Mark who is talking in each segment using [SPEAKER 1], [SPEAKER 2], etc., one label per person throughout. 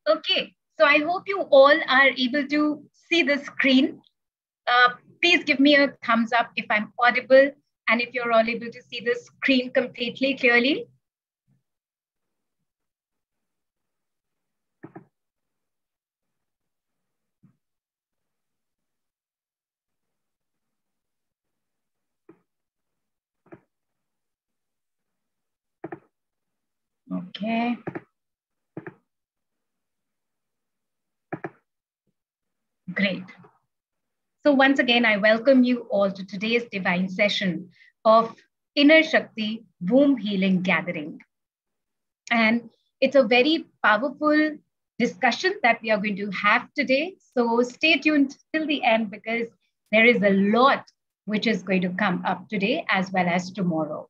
[SPEAKER 1] Okay, so I hope you all are able to see the screen. Uh, Please give me a thumbs up if I'm audible and if you're all able to see the screen completely clearly. Okay, great. So once again, I welcome you all to today's divine session of Inner Shakti Womb Healing Gathering. And it's a very powerful discussion that we are going to have today. So stay tuned till the end because there is a lot which is going to come up today as well as tomorrow.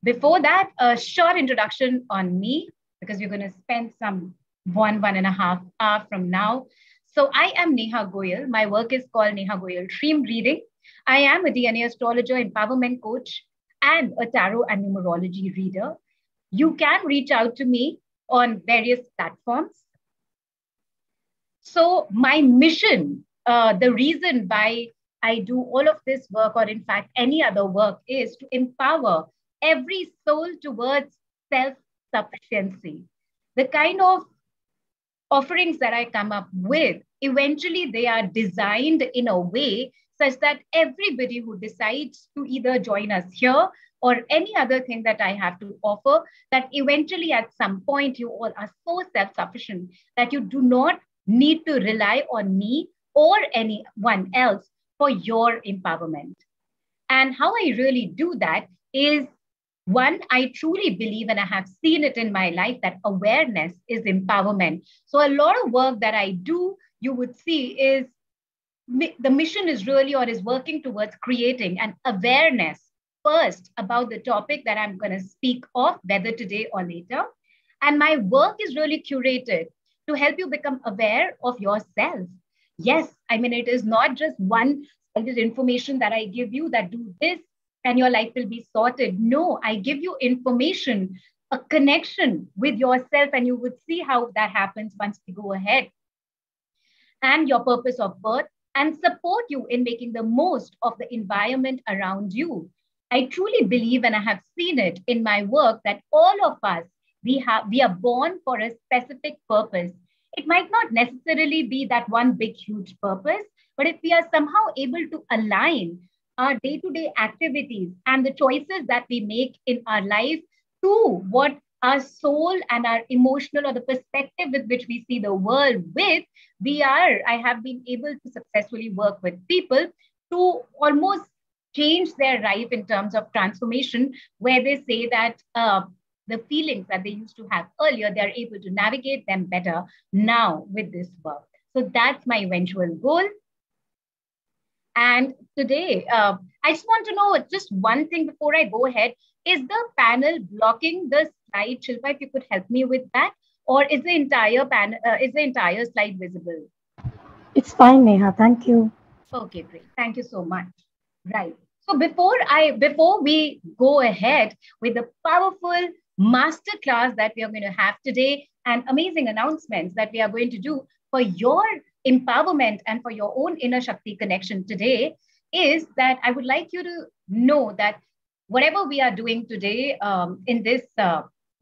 [SPEAKER 1] Before that, a short introduction on me because we're going to spend some 1.5 hours from now. So I am Neha Goyal. My work is called Neha Goyal Dream Reading. I am a DNA astrologer, empowerment coach, and a tarot and numerology reader. You can reach out to me on various platforms. So my mission, the reason why I do all of this work, or in fact, any other work, is to empower every soul towards self-sufficiency. The kind of offerings that I come up with, eventually they are designed in a way such that everybody who decides to either join us here or any other thing that I have to offer, that eventually at some point you all are so self-sufficient that you do not need to rely on me or anyone else for your empowerment. And how I really do that is one, I truly believe, and I have seen it in my life, that awareness is empowerment. So a lot of work that I do, you would see, is the mission is really or is working towards creating an awareness first about the topic that I'm going to speak of, whether today or later. And my work is really curated to help you become aware of yourself. Yes, I mean, it is not just one sided information that I give you that do this and your life will be sorted. No, I give you information, a connection with yourself, and you would see how that happens once we go ahead. And your purpose of birth, and support you in making the most of the environment around you. I truly believe, and I have seen it in my work, that all of us, we are born for a specific purpose. It might not necessarily be that one big, huge purpose, but if we are somehow able to align our day-to-day activities and the choices that we make in our life to what our soul and our emotional or the perspective with which we see the world with, I have been able to successfully work with people to almost change their life in terms of transformation, where they say that the feelings that they used to have earlier, they're able to navigate them better now with this work. So that's my eventual goal. And today, I just want to know just one thing before I go ahead. Is the panel blocking the slide? Shilpa, if you could help me with that. Or is the entire panel, is the entire slide visible?
[SPEAKER 2] It's fine, Neha. Thank you.
[SPEAKER 1] Okay, great. Thank you so much. Right. So before we go ahead with the powerful masterclass that we are going to have today and amazing announcements that we are going to do for your empowerment and for your own inner Shakti connection today, is that I would like you to know that whatever we are doing today in this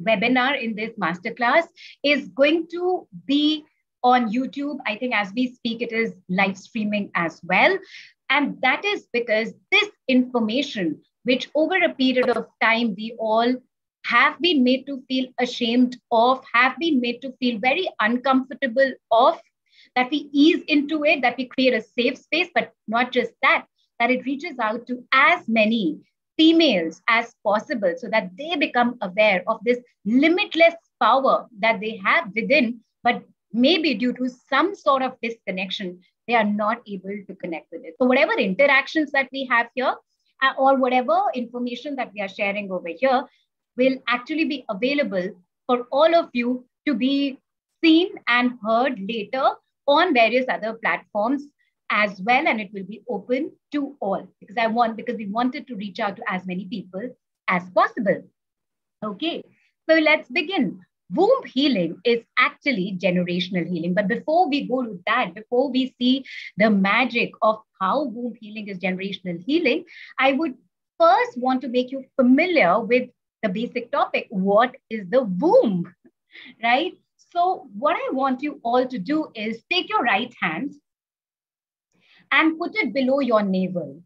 [SPEAKER 1] webinar, in this masterclass, is going to be on YouTube. I think as we speak, it is live streaming as well. And that is because this information, which over a period of time, we all have been made to feel ashamed of, have been made to feel very uncomfortable of, that we ease into it, that we create a safe space, but not just that, that it reaches out to as many females as possible so that they become aware of this limitless power that they have within, but maybe due to some sort of disconnection, they are not able to connect with it. So whatever interactions that we have here, or whatever information that we are sharing over here will actually be available for all of you to be seen and heard later on various other platforms as well. And it will be open to all because we wanted to reach out to as many people as possible. Okay, so let's begin. womb healing is actually generational healing. But before we go to that, before we see the magic of how womb healing is generational healing, I would first want to make you familiar with the basic topic. What is the womb, right? So what I want you all to do is take your right hand and put it below your navel.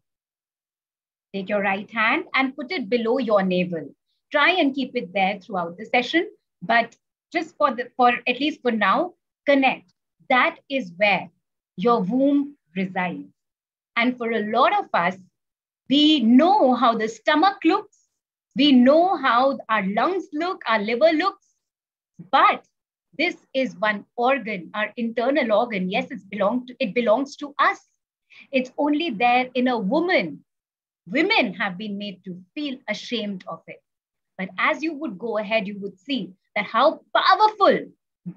[SPEAKER 1] Take your right hand and put it below your navel. Try and keep it there throughout the session, but just for at least for now, connect. That is where your womb resides. And for a lot of us, we know how the stomach looks, we know how our lungs look, our liver looks, but this is one organ, our internal organ. Yes, it belongs to us. It's only there in a woman. Women have been made to feel ashamed of it. But as you would go ahead, you would see that how powerful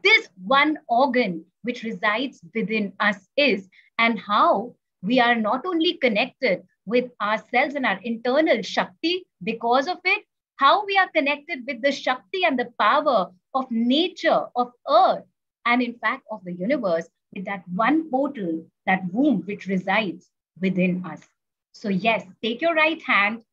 [SPEAKER 1] this one organ which resides within us is, and how we are not only connected with ourselves and our internal Shakti because of it, how we are connected with the Shakti and the power of nature, of earth, and in fact of the universe with that one portal, that womb which resides within us. So yes, take your right hand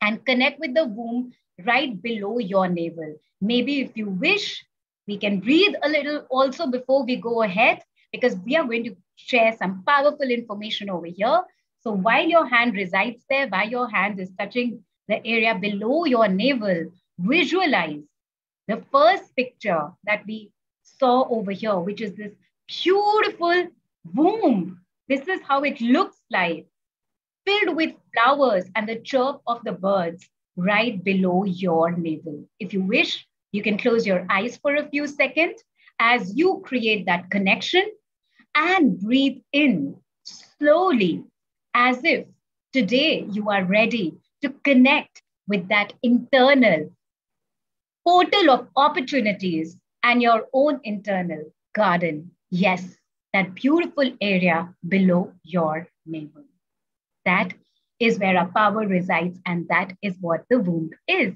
[SPEAKER 1] and connect with the womb right below your navel. Maybe if you wish, we can breathe a little also before we go ahead, because we are going to share some powerful information over here. So while your hand resides there, while your hand is touching the area below your navel, visualize the first picture that we saw over here, which is this beautiful womb. This is how it looks like, filled with flowers and the chirp of the birds right below your navel. If you wish, you can close your eyes for a few seconds as you create that connection and breathe in slowly, as if today you are ready to connect with that internal portal of opportunities and your own internal garden. Yes, that beautiful area below your navel. That is where our power resides, and that is what the womb is.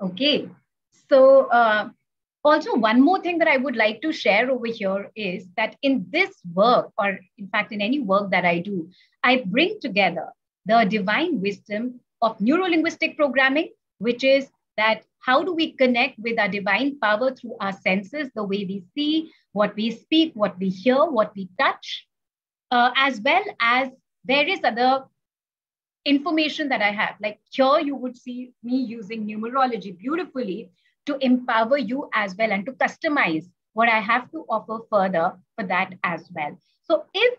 [SPEAKER 1] Okay, so also one more thing that I would like to share over here is that in this work, or in fact in any work that I do, I bring together the divine wisdom of neuro-linguistic programming, which is that how do we connect with our divine power through our senses, the way we see, what we speak, what we hear, what we touch, as well as various other information that I have. Like here, you would see me using numerology beautifully to empower you as well and to customize what I have to offer further for that as well. So if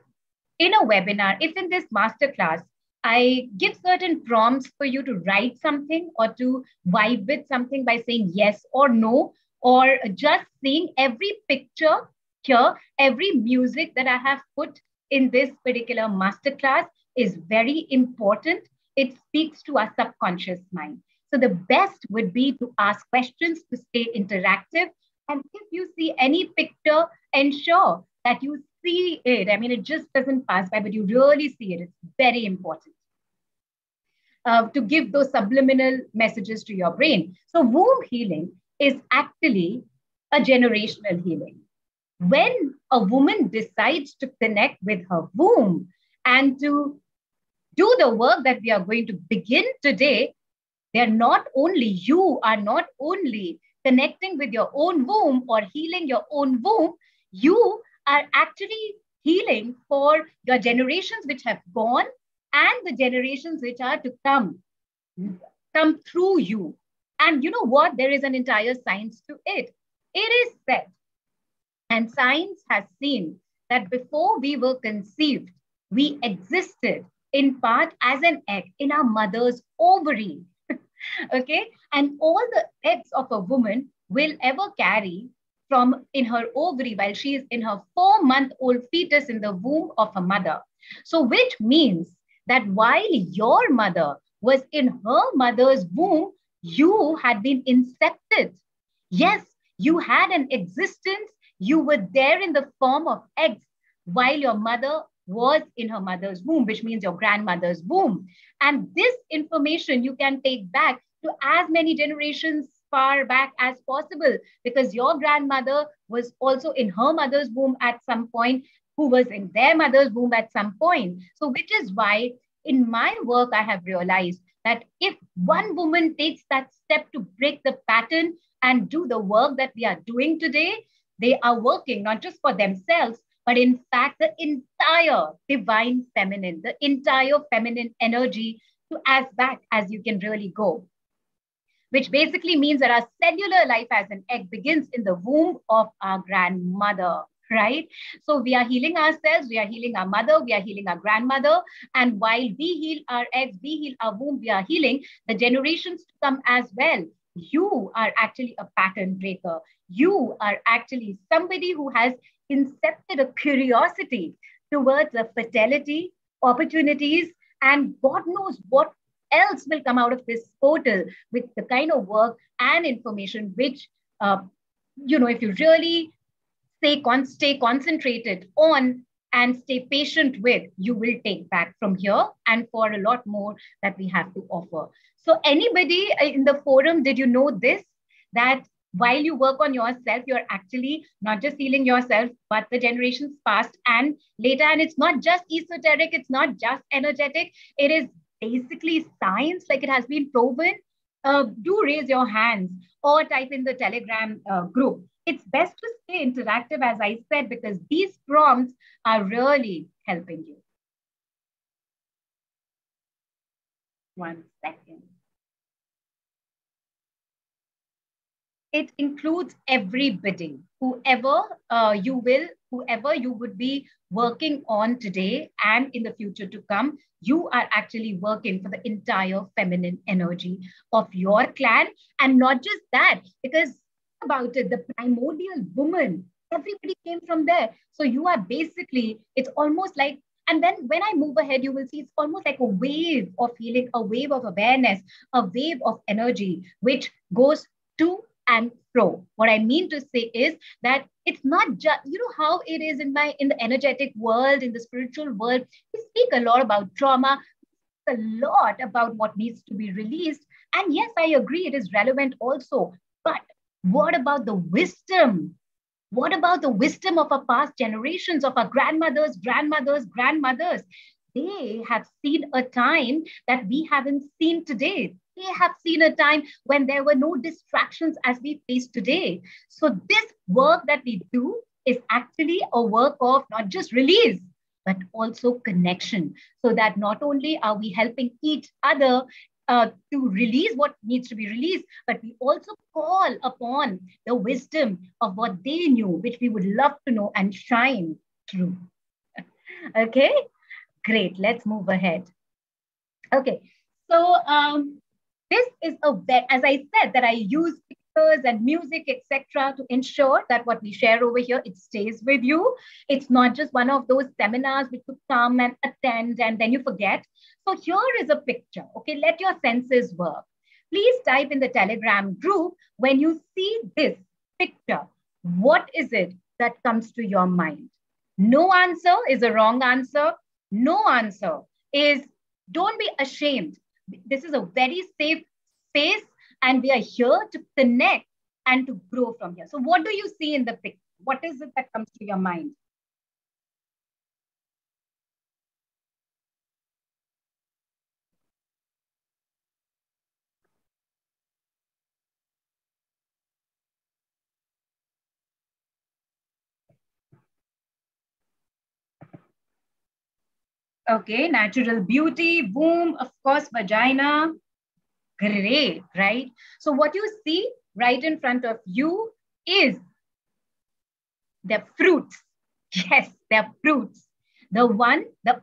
[SPEAKER 1] in a webinar, if in this masterclass, I give certain prompts for you to write something or to vibe with something by saying yes or no, or just seeing every picture here, every music that I have put in this particular masterclass is very important. It speaks to our subconscious mind. So the best would be to ask questions, to stay interactive. And if you see any picture, ensure that you see it. I mean, it just doesn't pass by, but you really see it. It's very important to give those subliminal messages to your brain. So womb healing is actually a generational healing. When a woman decides to connect with her womb and to do the work that we are going to begin today, you are not only connecting with your own womb or healing your own womb, you are actually healing for your generations which have gone and the generations which are to come through you. And you know what? There is an entire science to it. It is said, and science has seen, that before we were conceived, we existed in part as an egg in our mother's ovary. Okay, and all the eggs of a woman will ever carry from in her ovary while she is in her 4-month-old fetus in the womb of her mother. So which means that while your mother was in her mother's womb, you had been incepted. Yes, you had an existence. You were there in the form of eggs while your mother was in her mother's womb, which means your grandmother's womb. And this information you can take back to as many generations far back as possible, because your grandmother was also in her mother's womb at some point, who was in their mother's womb at some point. So, which is why in my work, I have realized that if one woman takes that step to break the pattern and do the work that we are doing today, they are working not just for themselves, but in fact, the entire divine feminine, the entire feminine energy to as back as you can really go, which basically means that our cellular life as an egg begins in the womb of our grandmother, right? So we are healing ourselves, we are healing our mother, we are healing our grandmother. And while we heal our eggs, we heal our womb, we are healing the generations to come as well. You are actually a pattern breaker. You are actually somebody who has incepted a curiosity towards a fertility, opportunities, and God knows what else will come out of this portal with the kind of work and information which, if you really stay concentrated on and stay patient with, you will take back from here and for a lot more that we have to offer. So anybody in the forum, did you know this? That while you work on yourself, you're actually not just healing yourself, but the generations past and later. And it's not just esoteric, it's not just energetic. It is basically science, like it has been proven. Do raise your hands or type in the Telegram group. It's best to stay interactive, as I said, because these prompts are really helping you. 1 second. It includes everybody, whoever you would be working on today and in the future to come. You are actually working for the entire feminine energy of your clan. And not just that, because about it, the primordial woman, everybody came from there. So you are basically, it's almost like, and then when I move ahead, you will see it's almost like a wave of healing, a wave of awareness, a wave of energy, which goes to and fro. What I mean to say is that it's not just, how it is in the energetic world, in the spiritual world. We speak a lot about trauma, a lot about what needs to be released. And yes, I agree, it is relevant also. But what about the wisdom? What about the wisdom of our past generations, of our grandmothers, grandmothers? They have seen a time that we haven't seen today. They have seen a time when there were no distractions as we face today. So this work that we do is actually a work of not just release, but also connection. So that not only are we helping each other to release what needs to be released, but we also call upon the wisdom of what they knew, which we would love to know and shine through. Okay, great. Let's move ahead. Okay, so this is as I said, that I use pictures and music, etc., to ensure that what we share over here, it stays with you. It's not just one of those seminars which you come and attend and then you forget. So here is a picture. Okay, let your senses work. Please type in the Telegram group when you see this picture. What is it that comes to your mind? No answer is a wrong answer. No answer is, don't be ashamed. This is a very safe space and we are here to connect and to grow from here. So what do you see in the picture? What is it that comes to your mind? Okay, natural beauty, boom, of course, vagina. Great, right? So what you see right in front of you is the fruits. Yes, they're fruits. The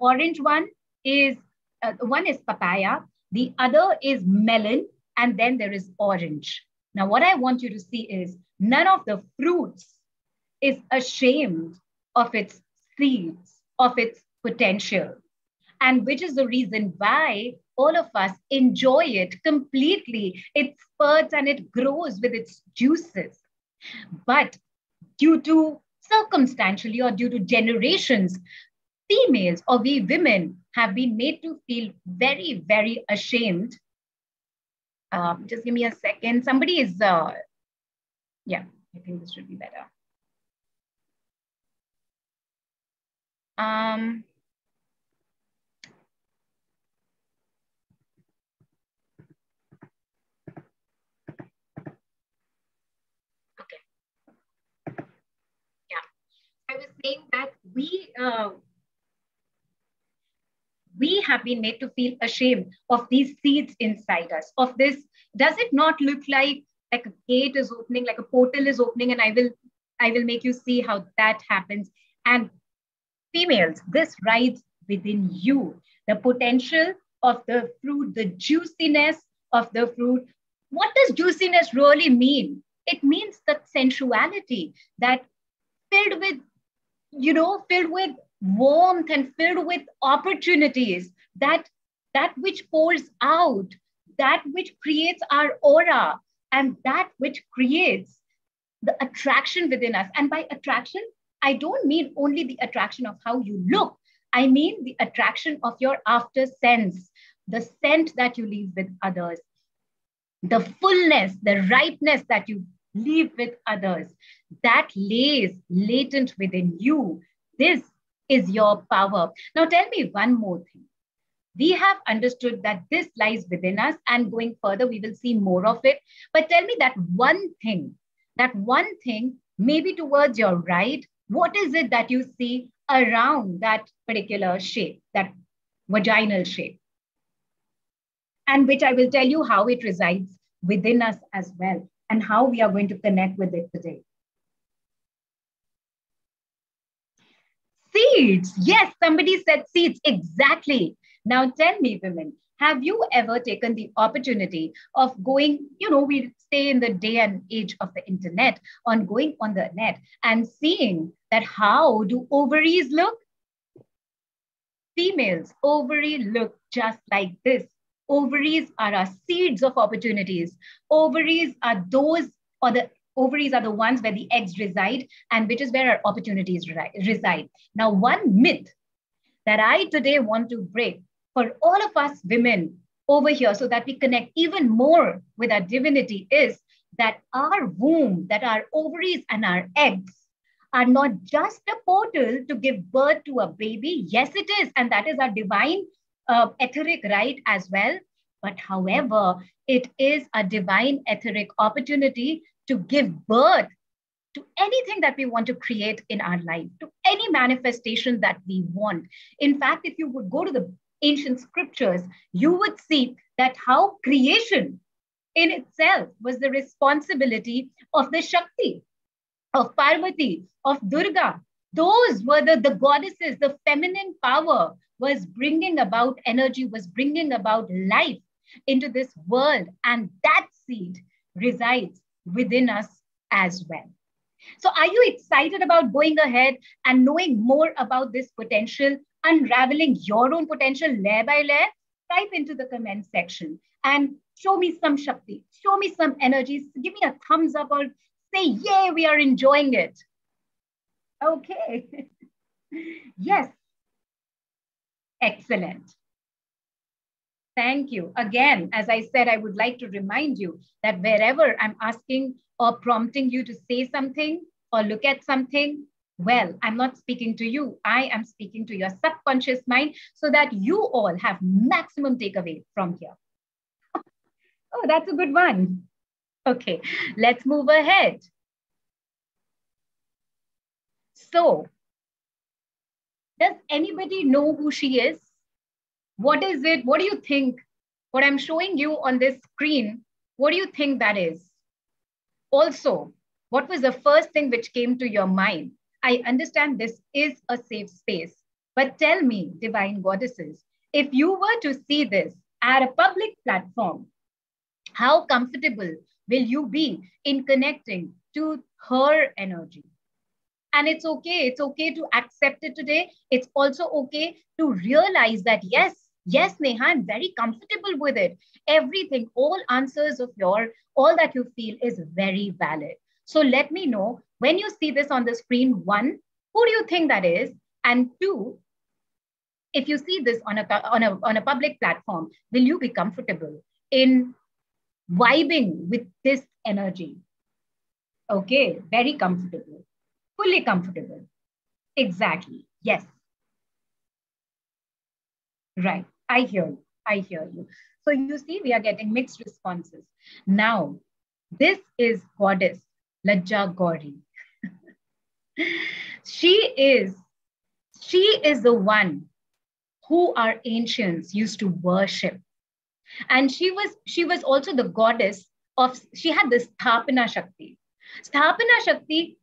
[SPEAKER 1] orange one is papaya, the other is melon, and then there is orange. Now, what I want you to see is none of the fruits is ashamed of its seeds, of its potential. And which is the reason why all of us enjoy it completely. It spurts and it grows with its juices. But due to circumstantially or due to generations, females or we women have been made to feel very, very ashamed. Just give me a second. Somebody is, yeah, I think this should be better. Okay. Yeah, I was saying that we have been made to feel ashamed of these seeds inside us, of this. Does it not look like a gate is opening, like a portal is opening, and I will make you see how that happens. And females, this rides within you. The potential of the fruit, the juiciness of the fruit. What does juiciness really mean? It means the sensuality that filled with, filled with warmth and filled with opportunities, that which pours out, that which creates our aura, and that which creates the attraction within us. And by attraction, I don't mean only the attraction of how you look. I mean the attraction of your after sense, the scent that you leave with others, the fullness, the ripeness that you leave with others, that lays latent within you. This is your power. Now tell me one more thing. We have understood that this lies within us, and going further, we will see more of it. But tell me that one thing, maybe towards your right, what is it that you see around that particular shape, that vaginal shape? And which I will tell you how it resides within us as well, and how we are going to connect with it today. Seeds. Yes, somebody said seeds. Exactly. Now tell me, women, have you ever taken the opportunity of going, we stay in the day and age of the internet, on going on the net and seeing that how do ovaries look? Females, ovary look just like this. Ovaries are our seeds of opportunities. Ovaries are ovaries are the ones where the eggs reside, and which is where our opportunities reside. Now, one myth that I today want to break for all of us women over here, so that we connect even more with our divinity, is that our womb, that our ovaries and our eggs are not just a portal to give birth to a baby. Yes, it is. And that is our divine etheric right as well. But however, it is a divine etheric opportunity to give birth to anything that we want to create in our life, to any manifestation that we want. In fact, if you would go to the ancient scriptures, you would see that how creation in itself was the responsibility of the Shakti, of Parvati, of Durga. Those were the goddesses. The feminine power was bringing about energy, was bringing about life into this world. And that seed resides within us as well. So are you excited about going ahead and knowing more about this potential, unraveling your own potential layer by layer? Type into the comment section and show me some Shakti, show me some energies, give me a thumbs up or say, yay, we are enjoying it. Okay. Yes. Excellent. Thank you. Again, as I said, I would like to remind you that wherever I'm asking or prompting you to say something or look at something, well, I'm not speaking to you. I am speaking to your subconscious mind so that you all have maximum takeaway from here. Oh, that's a good one. Okay, let's move ahead. So, does anybody know who she is? What is it? What do you think? What I'm showing you on this screen, what do you think that is? Also, what was the first thing which came to your mind? I understand this is a safe space, but tell me, divine goddesses, if you were to see this at a public platform, how comfortable will you be in connecting to her energy? And it's okay to accept it today. It's also okay to realize that, yes, Neha, I'm very comfortable with it. Everything, all answers of all that you feel is very valid. So let me know when you see this on the screen, one, who do you think that is? And two, If you see this on a public platform, will you be comfortable in vibing with this energy? Okay, very comfortable, fully comfortable. Exactly. Yes. Right. I hear you. I hear you. So you see, we are getting mixed responses. Now, this is goddess Lajja Gauri. She is, she is the one who our ancients used to worship. And she was also the goddess of, she had this Sthapana Shakti. Sthapana Shakti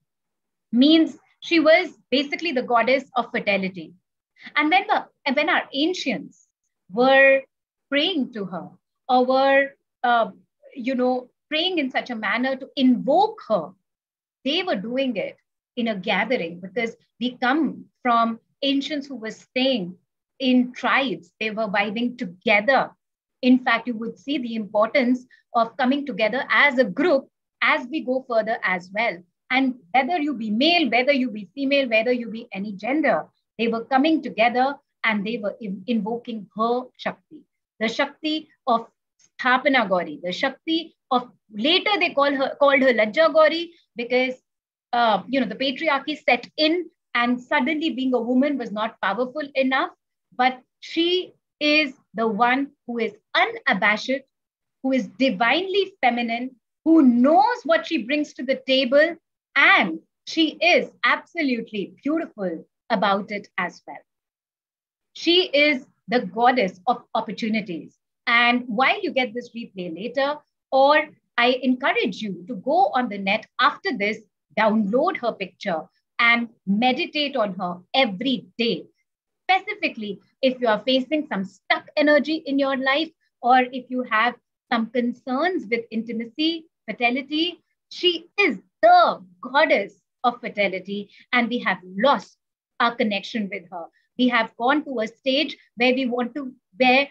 [SPEAKER 1] means she was basically the goddess of fertility. And when our ancients were praying to her, or were, praying in such a manner to invoke her, they were doing it in a gathering, because we come from ancients who were staying in tribes. They were vibing together. In fact, you would see the importance of coming together as a group as we go further as well. And whether you be male, whether you be female, whether you be any gender, they were coming together and they were invoking her Shakti, the Shakti of Sthapana Gauri, the Shakti of, later they called her Lajja Gauri, because the patriarchy set in, and suddenly being a woman was not powerful enough. But she is the one who is unabashed, who is divinely feminine, who knows what she brings to the table, and she is absolutely beautiful about it as well. She is the goddess of opportunities. And while you get this replay later, or I encourage you to go on the net after this, download her picture and meditate on her every day. Specifically, if you are facing some stuck energy in your life, or if you have some concerns with intimacy, fertility, she is the goddess of fertility, and we have lost our connection with her. We have gone to a stage where where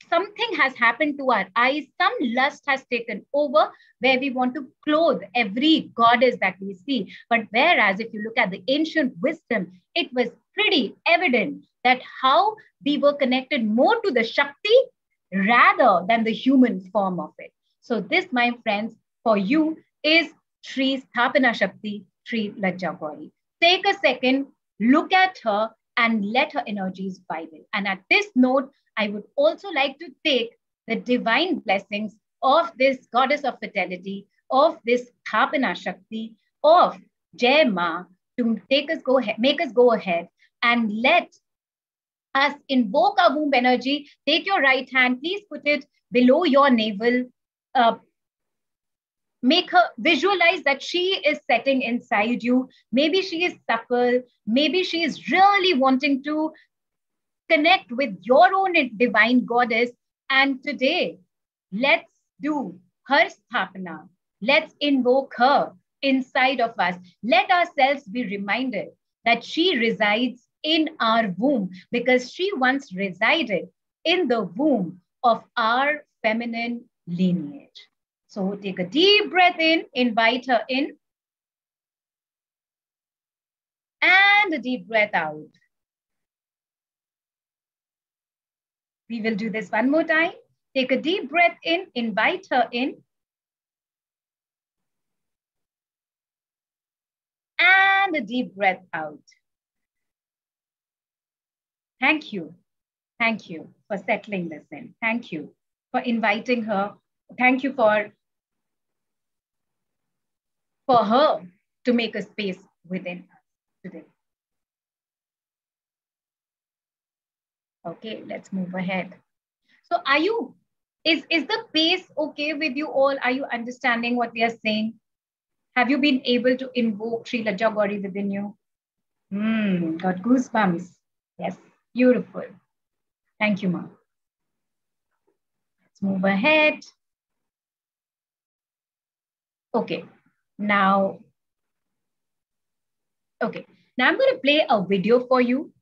[SPEAKER 1] something has happened to our eyes, some lust has taken over, where we want to clothe every goddess that we see. But whereas if you look at the ancient wisdom, it was pretty evident that how we were connected more to the Shakti rather than the human form of it. So this, my friends, for you is Sri Sthapana Shakti, Sri Lajja Gauri. Take a second, look at her, and let her energies vibe in. And at this note, I would also like to take the divine blessings of this goddess of fertility, of this Sthapana Shakti, of Jai Ma, to make us go ahead and let us invoke our womb energy. Take your right hand, please put it below your navel. Make her visualize that she is setting inside you. Maybe she is supple. Maybe she is really wanting to connect with your own divine goddess. And today, let's do her sthapana. Let's invoke her inside of us. Let ourselves be reminded that she resides in our womb, because she once resided in the womb of our feminine lineage. So take a deep breath in, invite her in, and a deep breath out. We will do this one more time. Take a deep breath in, invite her in, and a deep breath out. Thank you. Thank you for settling this in. Thank you for inviting her. Thank you for her to make a space within us today. Okay, let's move ahead. So is the pace okay with you all? Are you understanding what we are saying? Have you been able to invoke Sri Lajja Gauri within you? Got goosebumps. Yes, beautiful. Thank you, Ma. Let's move ahead. Okay, now I'm going to play a video for you.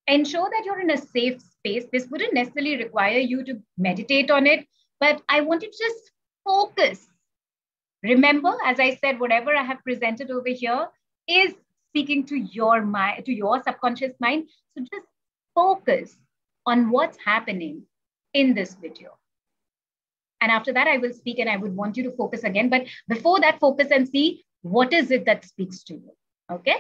[SPEAKER 1] Ensure that you're in a safe space. This wouldn't necessarily require you to meditate on it, but I want you to just focus. Remember, as I said, whatever I have presented over here is speaking to your mind, to your subconscious mind. So just focus on what's happening in this video. And after that, I will speak and I would want you to focus again. But before that, focus and see what is it that speaks to you. Okay?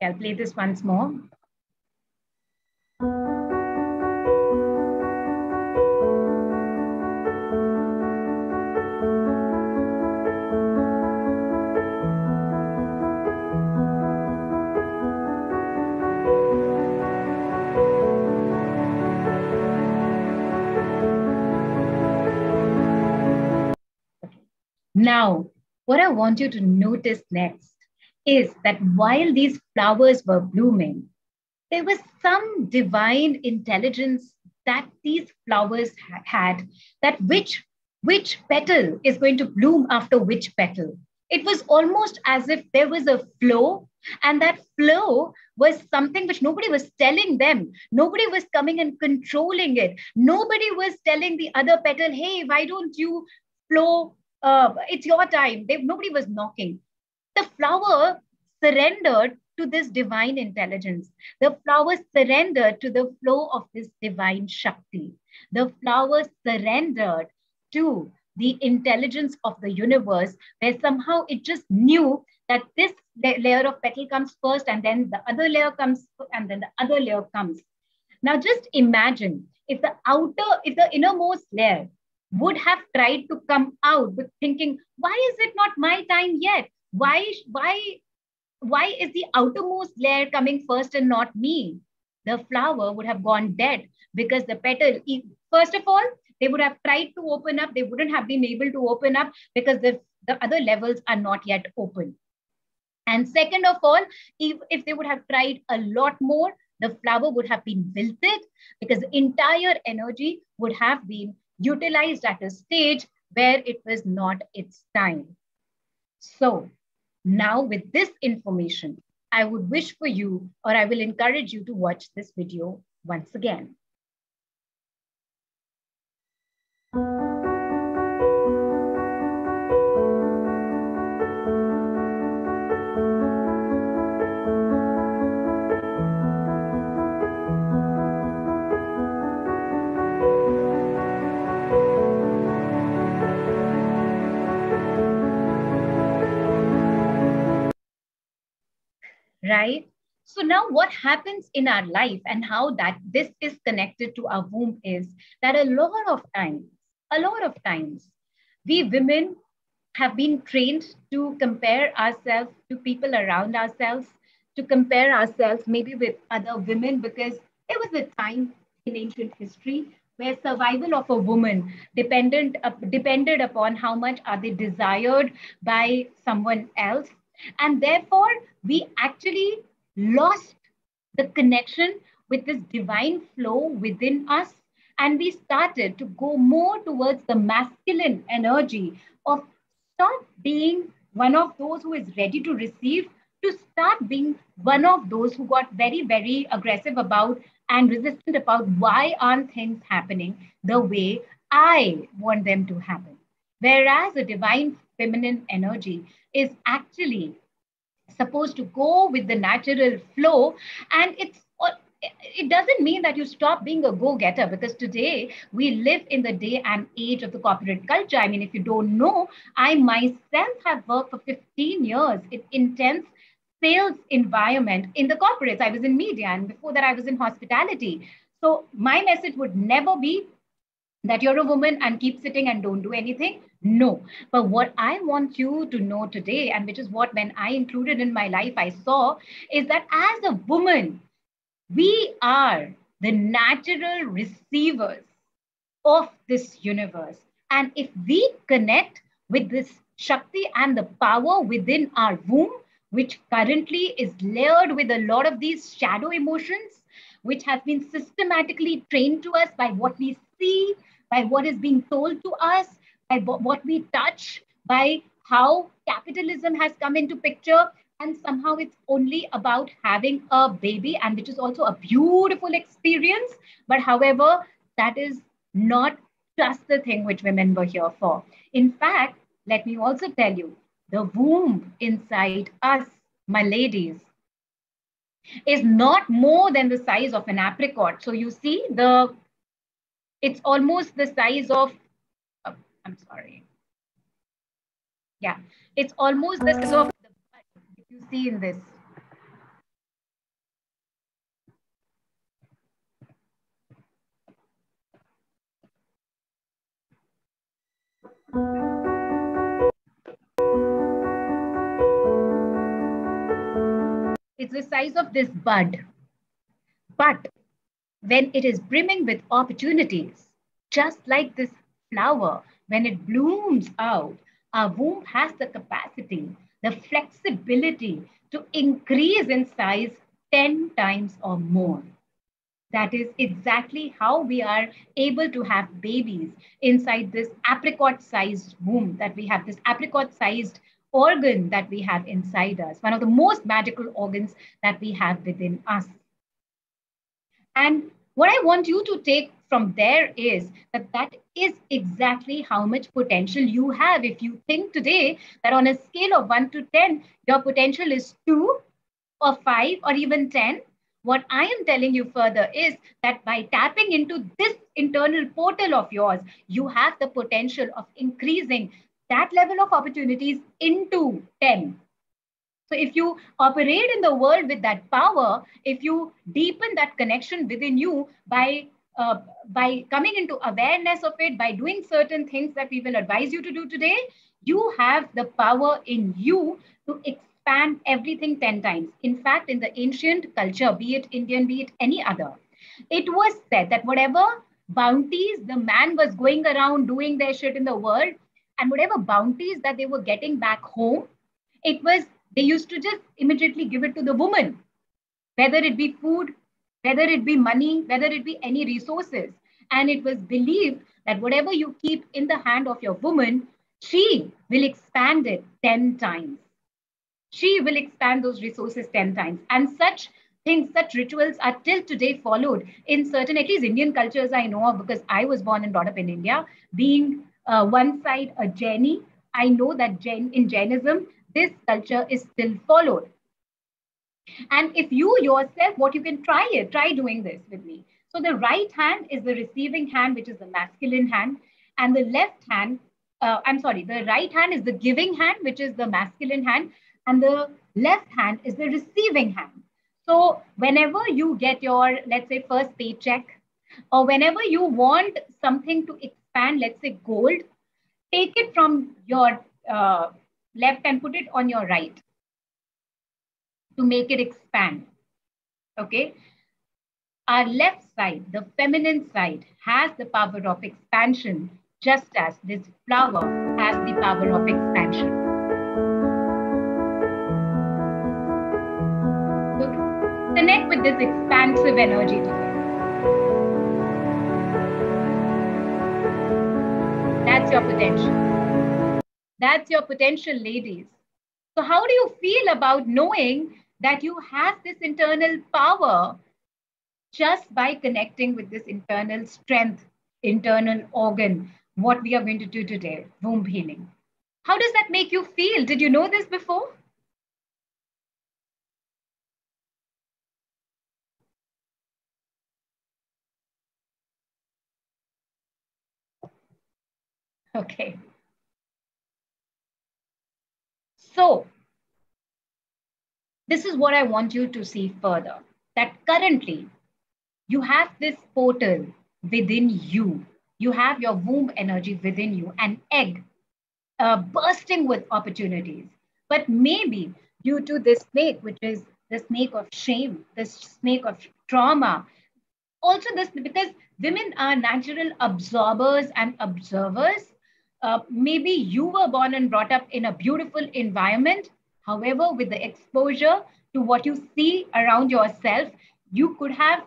[SPEAKER 1] I'll play this once more. Now, what I want you to notice next is that while these flowers were blooming, there was some divine intelligence that these flowers had, that which petal is going to bloom after which petal. It was almost as if there was a flow, and that flow was something which nobody was telling them. Nobody was coming and controlling it. Nobody was telling the other petal, hey, why don't you flow? It's your time. Nobody was knocking. The flower surrendered to this divine intelligence. The flower surrendered to the flow of this divine Shakti. The flower surrendered to the intelligence of the universe, where somehow it just knew that this layer of petal comes first, and then the other layer comes, and then the other layer comes. Now just imagine if the innermost layer would have tried to come out with thinking, why is it not my time yet? Why is the outermost layer coming first and not me? The flower would have gone dead, because the petal, first of all, they would have tried to open up. They wouldn't have been able to open up because the other levels are not yet open. And second of all, if they would have tried a lot more, the flower would have been wilted, because the entire energy would have been utilized at a stage where it was not its time. So now with this information, I would wish for you, or I will encourage you to watch this video once again. Right? So now what happens in our life and how that this is connected to our womb is that a lot of times, we women have been trained to compare ourselves to people around ourselves, to compare ourselves maybe with other women, because there was a time in ancient history where survival of a woman depended upon how much are they desired by someone else. And therefore, we actually lost the connection with this divine flow within us. And we started to go more towards the masculine energy of stop being one of those who is ready to receive, to start being one of those who got very, very aggressive about and resistant about why aren't things happening the way I want them to happen. Whereas the divine feminine energy is actually supposed to go with the natural flow, and it doesn't mean that you stop being a go-getter, because today we live in the day and age of the corporate culture. I mean, if you don't know, I myself have worked for 15 years in intense sales environment in the corporates. I was in media, and before that I was in hospitality. So my message would never be that you're a woman and keep sitting and don't do anything. No. But what I want you to know today, and which is what when I included in my life, I saw, is that as a woman, we are the natural receivers of this universe. And if we connect with this Shakti and the power within our womb, which currently is layered with a lot of these shadow emotions, which has been systematically trained to us by what we see, by what is being told to us, by what we touch, by how capitalism has come into picture. And somehow it's only about having a baby, and which is also a beautiful experience. But however, that is not just the thing which women were here for. In fact, let me also tell you, the womb inside us, my ladies, is not more than the size of an apricot. So you see, it's almost the size of, oh, I'm sorry. Yeah, it's almost the size of the bud, if you see in this. It's the size of this bud. But when it is brimming with opportunities, just like this flower, when it blooms out, our womb has the capacity, the flexibility to increase in size 10 times or more. That is exactly how we are able to have babies inside this apricot sized womb that we have, this apricot sized organ that we have inside us, one of the most magical organs that we have within us. And what I want you to take from there is that that is exactly how much potential you have. If you think today that on a scale of 1 to 10, your potential is 2 or 5 or even 10, what I am telling you further is that by tapping into this internal portal of yours, you have the potential of increasing that level of opportunities into 10. So if you operate in the world with that power, if you deepen that connection within you by coming into awareness of it, by doing certain things that we will advise you to do today, you have the power in you to expand everything 10 times. In fact, in the ancient culture, be it Indian, be it any other, it was said that whatever bounties the man was going around doing their shit in the world, and whatever bounties that they were getting back home, it was, they used to just immediately give it to the woman, whether it be food, whether it be money, whether it be any resources. And it was believed that whatever you keep in the hand of your woman, she will expand it 10 times. She will expand those resources 10 times. And such things, such rituals are till today followed in certain, at least Indian cultures I know of, because I was born and brought up in India. Being one side a Jaini, I know that in Jainism, this culture is still followed. And if you yourself, what you can try it, try doing this with me. So the right hand is the receiving hand, which is the masculine hand. And the left hand, the right hand is the giving hand, which is the masculine hand. And the left hand is the receiving hand. So whenever you get your, let's say, first paycheck, or whenever you want something to expand, let's say gold, take it from your left and put it on your right to make it expand. Okay. Our left side, the feminine side, has the power of expansion, just as this flower has the power of expansion. So connect with this expansive energy today. That's your potential. That's your potential, ladies. So how do you feel about knowing that you have this internal power just by connecting with this internal strength, internal organ, what we are going to do today, womb healing? How does that make you feel? Did you know this before? Okay. So this is what I want you to see further, that currently you have this portal within you. You have your womb energy within you, an egg bursting with opportunities. But maybe due to this snake, which is the snake of shame, the snake of trauma, also this, because women are natural absorbers and observers. Maybe you were born and brought up in a beautiful environment. However, with the exposure to what you see around yourself, you could have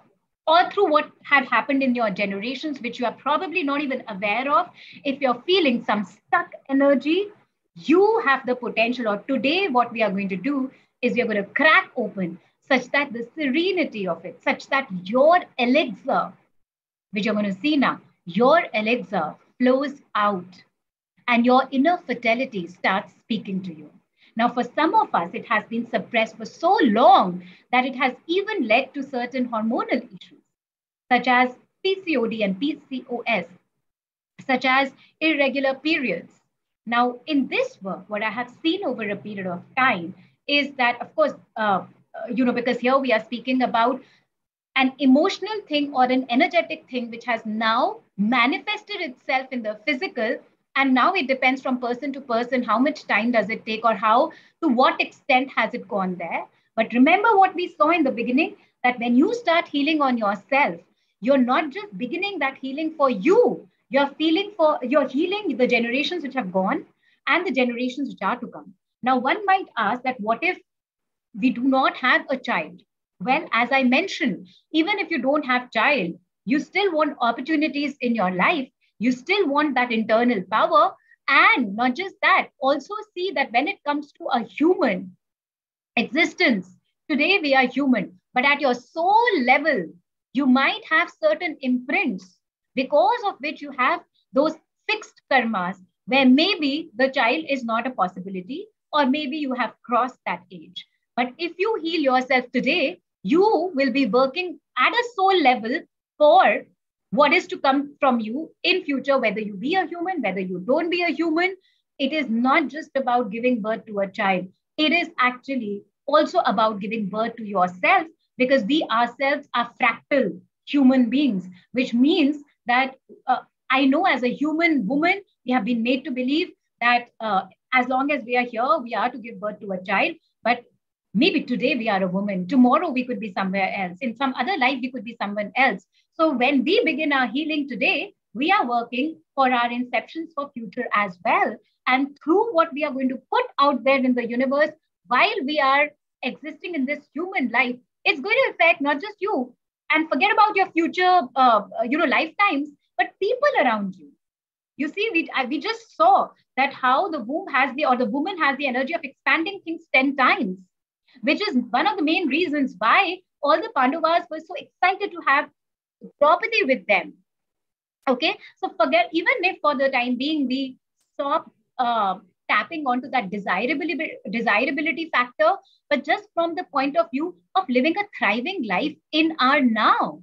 [SPEAKER 1] or through what had happened in your generations, which you are probably not even aware of. If you're feeling some stuck energy, you have the potential, or today, what we are going to do is we are going to crack open such that the serenity of it, such that your elixir, which you're going to see now, your elixir flows out and your inner fertility starts speaking to you. Now, for some of us, it has been suppressed for so long that it has even led to certain hormonal issues, such as PCOD and PCOS, such as irregular periods. Now, in this work, what I have seen over a period of time is that, of course, because here we are speaking about an emotional thing or an energetic thing which has now manifested itself in the physical, and now it depends from person to person how much time does it take, or how, to what extent has it gone there. But remember what we saw in the beginning, that when you start healing on yourself, you're not just beginning that healing for you, you're healing the generations which have gone and the generations which are to come. Now one might ask that what if we do not have a child? Well, as I mentioned, even if you don't have child, you still want opportunities in your life. You still want that internal power. And not just that, also see that when it comes to a human existence, today we are human, but at your soul level, you might have certain imprints because of which you have those fixed karmas where maybe the child is not a possibility, or maybe you have crossed that age. But if you heal yourself today, you will be working at a soul level for what is to come from you in future, whether you be a human, whether you don't be a human. It is not just about giving birth to a child. It is actually also about giving birth to yourself, because we ourselves are fractal human beings, which means that I know as a human woman, we have been made to believe that as long as we are here, we are to give birth to a child. But maybe today we are a woman, tomorrow we could be somewhere else, in some other life we could be someone else. So when we begin our healing today, we are working for our inceptions for future as well. And through what we are going to put out there in the universe while we are existing in this human life, it's going to affect not just you, and forget about your future lifetimes, but people around you. You see, we just saw that how the womb has the woman has the energy of expanding things 10 times, which is one of the main reasons why all the Pandavas were so excited to have property with them. Okay, so forget, even if for the time being we stop tapping onto that desirability factor, but just from the point of view of living a thriving life in our now,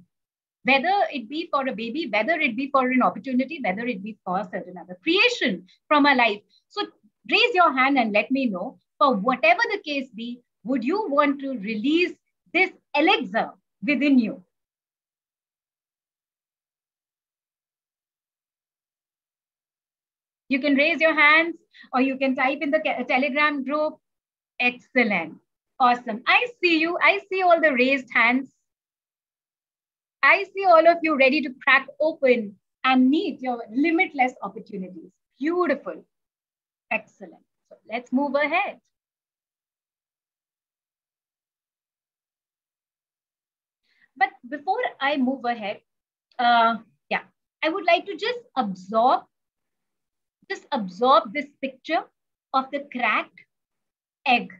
[SPEAKER 1] whether it be for a baby, whether it be for an opportunity, whether it be for a certain other creation from our life. So raise your hand and let me know, for whatever the case be, would you want to release this elixir within you? You can raise your hands or you can type in the Telegram group. Excellent. Awesome. I see you. I see all the raised hands. I see all of you ready to crack open and meet your limitless opportunities. Beautiful. Excellent. So let's move ahead. But before I move ahead, I would like to just absorb this picture of the cracked egg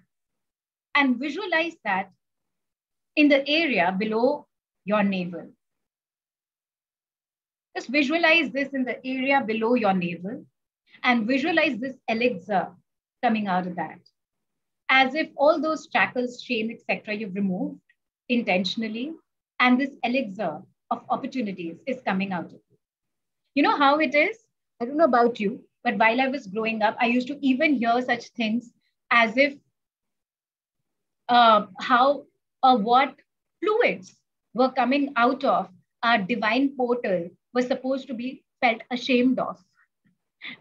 [SPEAKER 1] and visualize that in the area below your navel. Just visualize this in the area below your navel and visualize this elixir coming out of that. As if all those shackles, shame, etc. you've removed intentionally, and this elixir of opportunities is coming out of it. You know how it is? I don't know about you, but while I was growing up, I used to even hear such things as if what fluids were coming out of our divine portal was supposed to be felt ashamed of,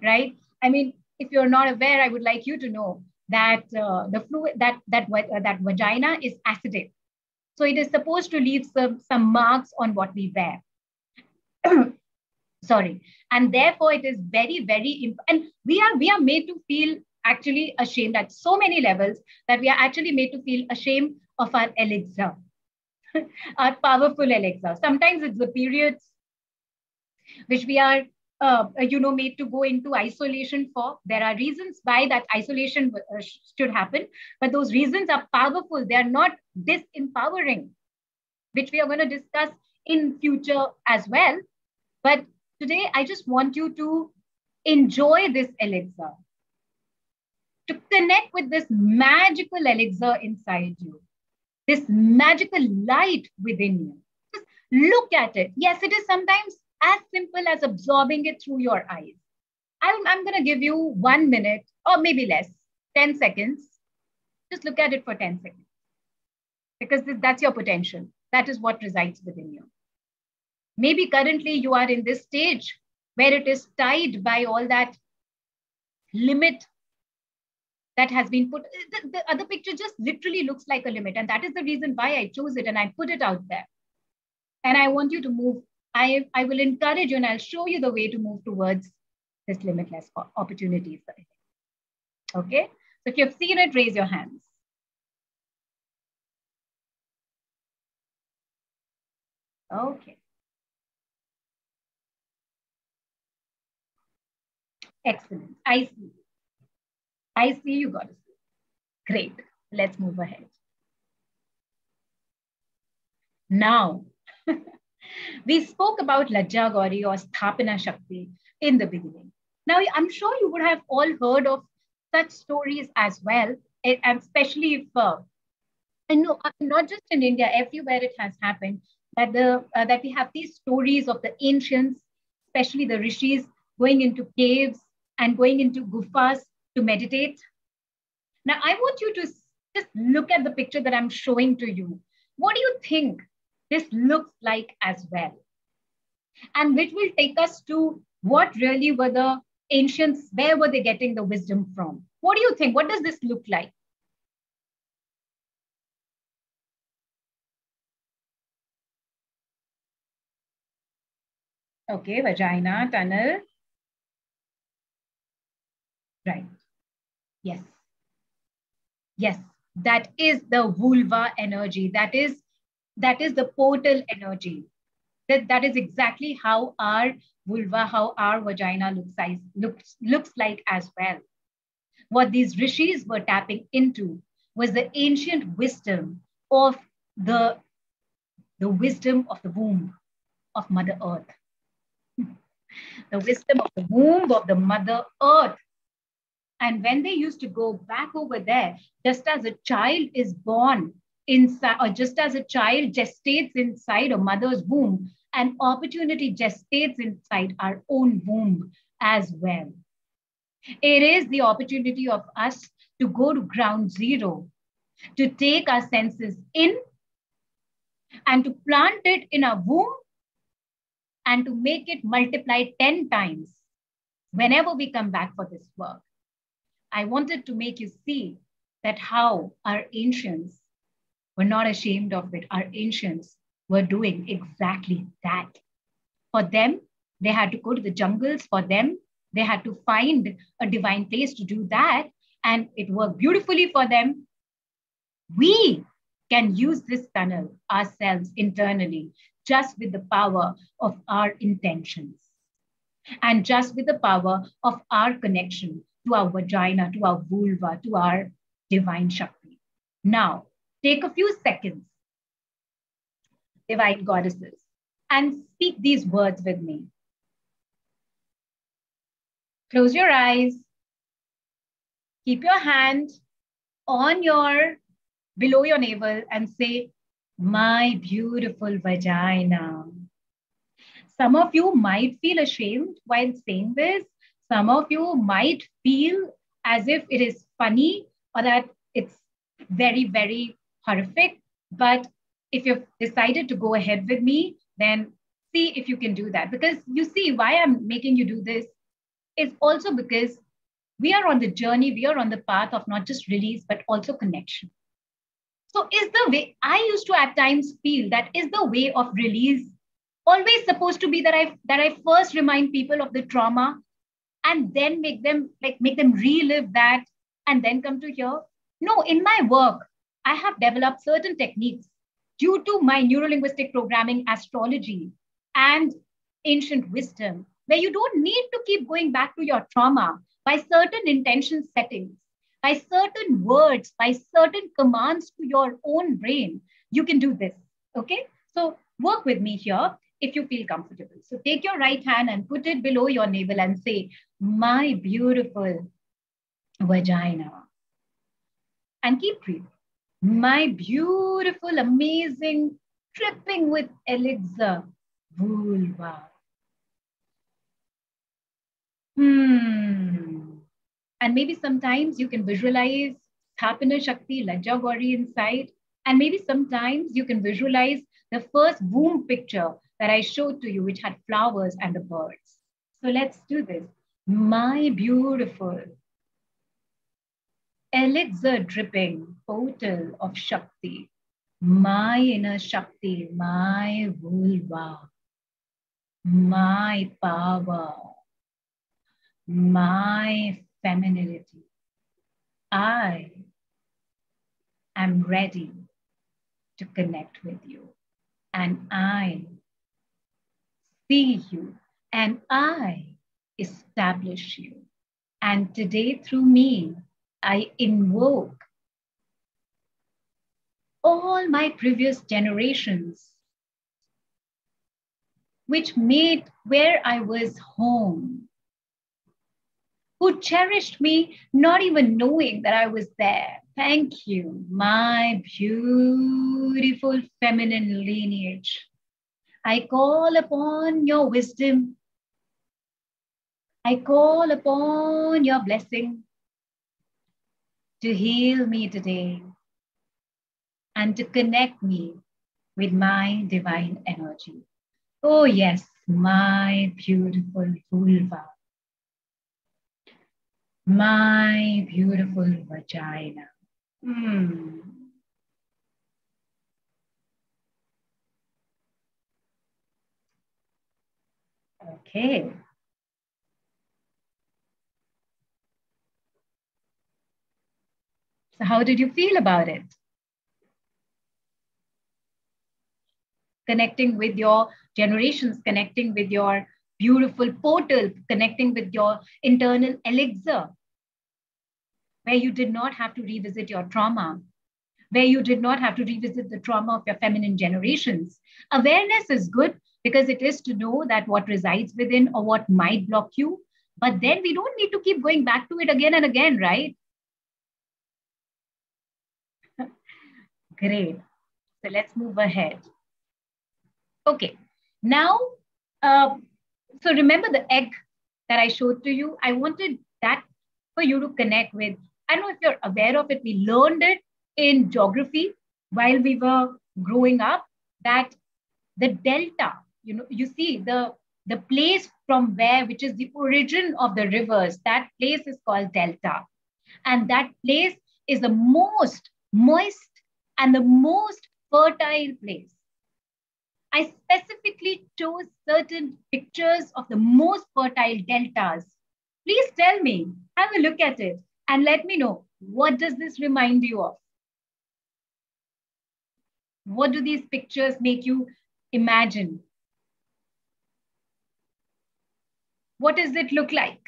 [SPEAKER 1] right? I mean, if you're not aware, I would like you to know that the fluid, that vagina is acidic. So it is supposed to leave some marks on what we wear. Sorry. And therefore it is very, very, and we are made to feel actually ashamed at so many levels, that we are actually made to feel ashamed of our elixir. our powerful elixir. Sometimes it's the periods which we are, made to go into isolation for. There are reasons why that isolation should happen, but those reasons are powerful. They are not disempowering, which we are going to discuss in future as well. But today, I just want you to enjoy this elixir, to connect with this magical elixir inside you, this magical light within you. Just look at it. Yes, it is sometimes as simple as absorbing it through your eyes. I'm going to give you 1 minute or maybe less, 10 seconds. Just look at it for 10 seconds because that's your potential. That is what resides within you. Maybe currently you are in this stage where it is tied by all that limit that has been put. The other picture just literally looks like a limit. And that is the reason why I chose it and I put it out there. And I want you to move. I will encourage you and I'll show you the way to move towards this limitless opportunities. Okay. So if you've seen it, raise your hands. Okay. Excellent. I see. I see you got it. Great. Let's move ahead. Now, we spoke about Lajja Gauri or Sthapana Shakti in the beginning. Now, I'm sure you would have all heard of such stories as well, and especially if, and no, not just in India, everywhere it has happened, that that we have these stories of the ancients, especially the rishis, going into caves and going into gufas to meditate. Now, I want you to just look at the picture that I'm showing to you. What do you think this looks like as well? And which will take us to what really were the ancients, where were they getting the wisdom from? What do you think? What does this look like? Okay, vagina, tunnel. Right. Yes. Yes. That is the vulva energy. That is the portal energy. That is exactly how our vulva, how our vagina looks like as well. What these rishis were tapping into was the ancient wisdom of the wisdom of the womb of Mother Earth. The wisdom of the womb of the Mother Earth. And when they used to go back over there, just as a child is born inside, or just as a child gestates inside a mother's womb, an opportunity gestates inside our own womb as well. It is the opportunity of us to go to ground zero, to take our senses in and to plant it in our womb and to make it multiply 10 times whenever we come back for this work. I wanted to make you see that how our ancients were not ashamed of it. Our ancients were doing exactly that. For them, they had to go to the jungles. For them, they had to find a divine place to do that. And it worked beautifully for them. We can use this tunnel ourselves internally, just with the power of our intentions and just with the power of our connection to our vagina, to our vulva, to our divine Shakti. Now, take a few seconds, divine goddesses, and speak these words with me. Close your eyes. Keep your hand on below your navel and say, my beautiful vagina. Some of you might feel ashamed while saying this. Some of you might feel as if it is funny or that it's very, very horrific. But if you've decided to go ahead with me, then see if you can do that. Because you see, why I'm making you do this is also because we are on the journey, we are on the path of not just release, but also connection. So is the way, I used to at times feel that is the way of release always supposed to be that I first remind people of the trauma and then make them relive that and then come to here? No, in my work, I have developed certain techniques due to my neurolinguistic programming, astrology, and ancient wisdom, where you don't need to keep going back to your trauma by certain intention settings, by certain words, by certain commands to your own brain. You can do this. Okay. So work with me here if you feel comfortable. So take your right hand and put it below your navel and say, my beautiful vagina. And keep breathing. My beautiful, amazing, dripping with elixir vulva. And maybe sometimes you can visualize Sthapana Shakti, Lajja Gauri inside. And maybe sometimes you can visualize the first womb picture that I showed to you, which had flowers and the birds. So let's do this. My beautiful, elixir dripping portal of Shakti, my inner Shakti, my vulva, my power, my femininity. I am ready to connect with you, and I see you, and I establish you. And today, through me, I invoke all my previous generations, which made where I was home, who cherished me, not even knowing that I was there. Thank you, my beautiful feminine lineage. I call upon your wisdom. I call upon your blessing to heal me today and to connect me with my divine energy. Oh yes, my beautiful vulva, my beautiful vagina. Okay. So how did you feel about it? Connecting with your generations, connecting with your beautiful portal, connecting with your internal elixir, where you did not have to revisit your trauma, where you did not have to revisit the trauma of your feminine generations. Awareness is good because it is to know that what resides within or what might block you. But then we don't need to keep going back to it again and again, right? Great. So let's move ahead. Okay. Now, so remember the egg that I showed to you? I wanted that for you to connect with. I don't know if you're aware of it. We learned it in geography while we were growing up, that the delta, you see the place from where, which is the origin of the rivers, that place is called delta. And that place is the most moist and the most fertile place. I specifically chose certain pictures of the most fertile deltas. Please tell me, have a look at it and let me know, what does this remind you of? What do these pictures make you imagine? What does it look like?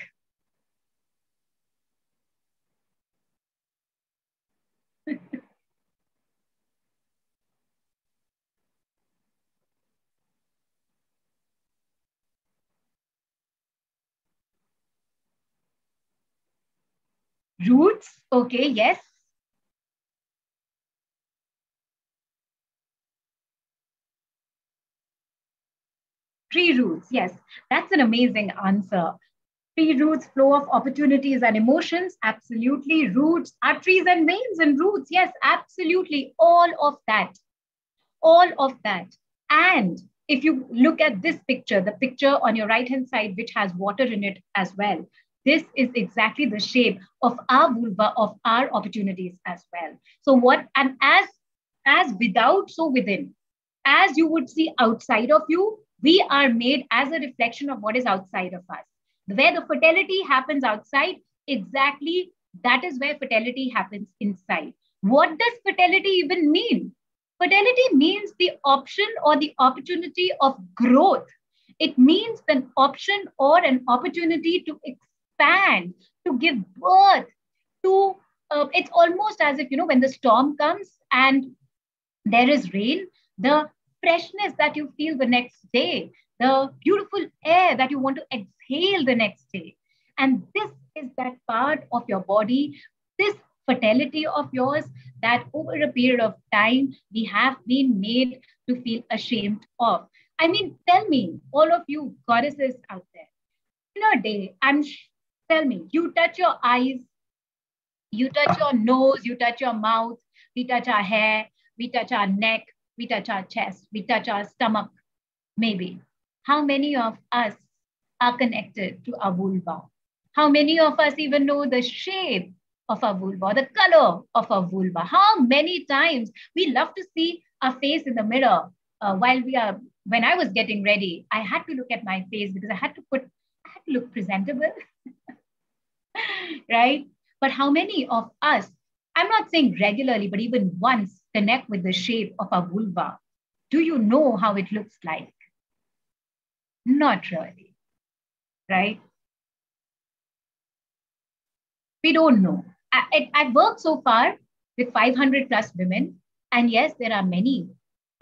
[SPEAKER 1] Roots, okay, yes. Tree roots, yes. That's an amazing answer. Tree roots, flow of opportunities and emotions, absolutely. Roots, arteries and veins and roots, yes, absolutely. All of that. All of that. And if you look at this picture, the picture on your right hand side, which has water in it as well, this is exactly the shape of our vulva, of our opportunities as well. So what, and as without, so within, as you would see outside of you, we are made as a reflection of what is outside of us. Where the fertility happens outside, exactly that is where fertility happens inside. What does fertility even mean? Fertility means the option or the opportunity of growth. It means an option or an opportunity to expand, to give birth, to, it's almost as if, when the storm comes and there is rain, the freshness that you feel the next day, the beautiful air that you want to exhale the next day. And this is that part of your body, this fertility of yours, that over a period of time, we have been made to feel ashamed of. I mean, tell me, all of you goddesses out there, in a day, tell me, you touch your eyes, you touch your nose, you touch your mouth, we touch our hair, we touch our neck, we touch our chest, we touch our stomach, maybe. How many of us are connected to our vulva? How many of us even know the shape of our vulva, the color of our vulva? How many times we love to see our face in the mirror when I was getting ready, I had to look at my face because I had to look presentable, right? But how many of us, I'm not saying regularly, but even once, connect with the shape of our vulva? Do you know how it looks like? Not really, right? We don't know. I've worked so far with 500 plus women. And yes, there are many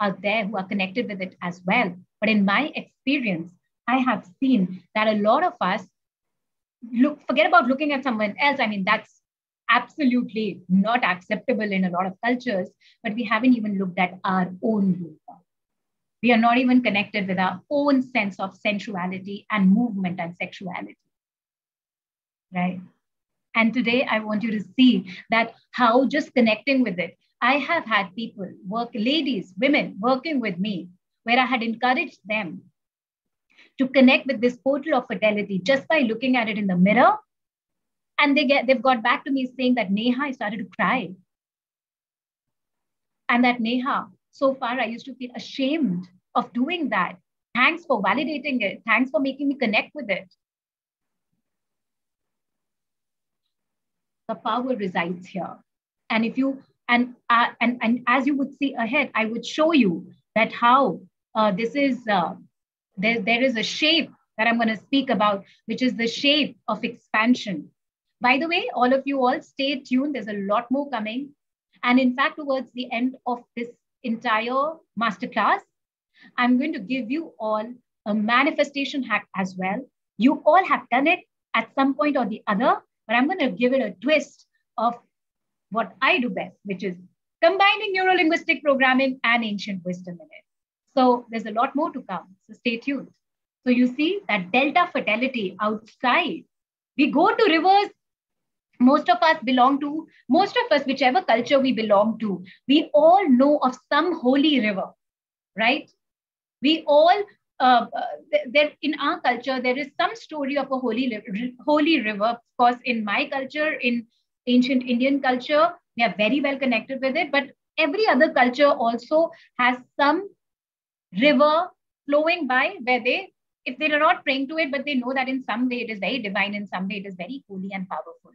[SPEAKER 1] out there who are connected with it as well. But in my experience, I have seen that a lot of us forget about looking at someone else. I mean, that's absolutely not acceptable in a lot of cultures, but we haven't even looked at our own vulva. We are not even connected with our own sense of sensuality and movement and sexuality, right? And today I want you to see that how just connecting with it. I have had people ladies, women working with me, where I had encouraged them to connect with this portal of fertility just by looking at it in the mirror. And they've got back to me saying that, Neha, I started to cry. And that, Neha, so far I used to feel ashamed of doing that. Thanks for validating it. Thanks for making me connect with it. The power resides here. And if you, and as you would see ahead, I would show you that how this is, there is a shape that I'm going to speak about, which is the shape of expansion. By the way, all of you all stay tuned. There's a lot more coming. And in fact, towards the end of this entire masterclass, I'm going to give you all a manifestation hack as well. You all have done it at some point or the other, but I'm going to give it a twist of what I do best, which is combining neuro-linguistic programming and ancient wisdom in it. So there's a lot more to come. So stay tuned. So you see that delta fertility outside. We go to rivers. Most of us, whichever culture we belong to, we all know of some holy river, right? We all, there in our culture, there is some story of a holy river. Of course, in my culture, in ancient Indian culture, we are very well connected with it. But every other culture also has some river flowing by where if they are not praying to it, but they know that in some way it is very divine, in some way it is very holy and powerful.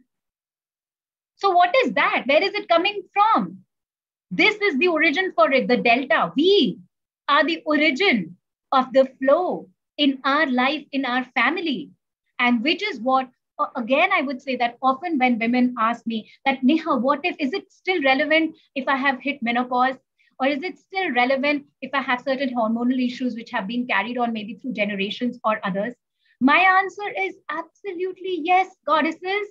[SPEAKER 1] So what is that? Where is it coming from? This is the origin for it, the delta. We are the origin of the flow in our life, in our family. And which is what, again, I would say that often when women ask me that, Neha, is it still relevant if I have hit menopause? Or is it still relevant if I have certain hormonal issues which have been carried on maybe through generations or others? My answer is absolutely yes, goddesses.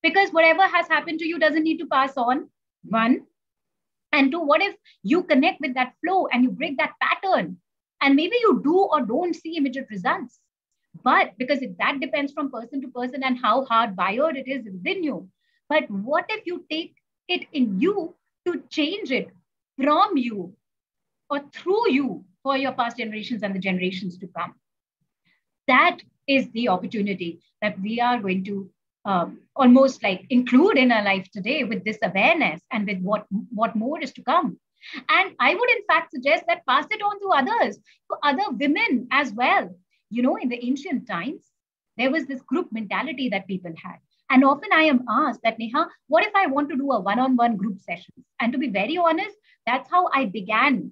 [SPEAKER 1] Because whatever has happened to you doesn't need to pass on, one. And two, what if you connect with that flow and you break that pattern? And maybe you do or don't see immediate results. But because that depends from person to person and how hardwired it is within you. But what if you take it in you to change it from you or through you for your past generations and the generations to come? That is the opportunity that we are going to almost like include in our life today with this awareness and with what more is to come. And I would in fact suggest that pass it on to others, to other women as well. In the ancient times, there was this group mentality that people had. And often I am asked that, Neha, what if I want to do a one-on-one group session? And to be very honest, that's how I began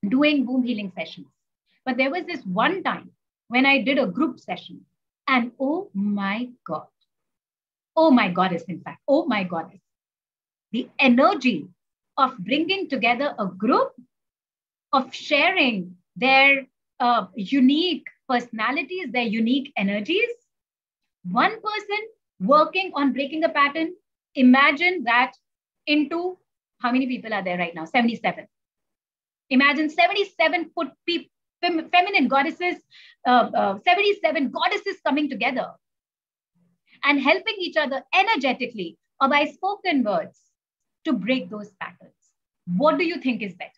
[SPEAKER 1] doing womb healing sessions. But there was this one time when I did a group session, and oh my goddess, in fact, oh my goddess, the energy of bringing together a group, of sharing their unique personalities, their unique energies. One person working on breaking a pattern. Imagine that into how many people are there right now? 77. Imagine 77 feminine goddesses, 77 goddesses coming together and helping each other energetically or by spoken words to break those patterns. What do you think is better?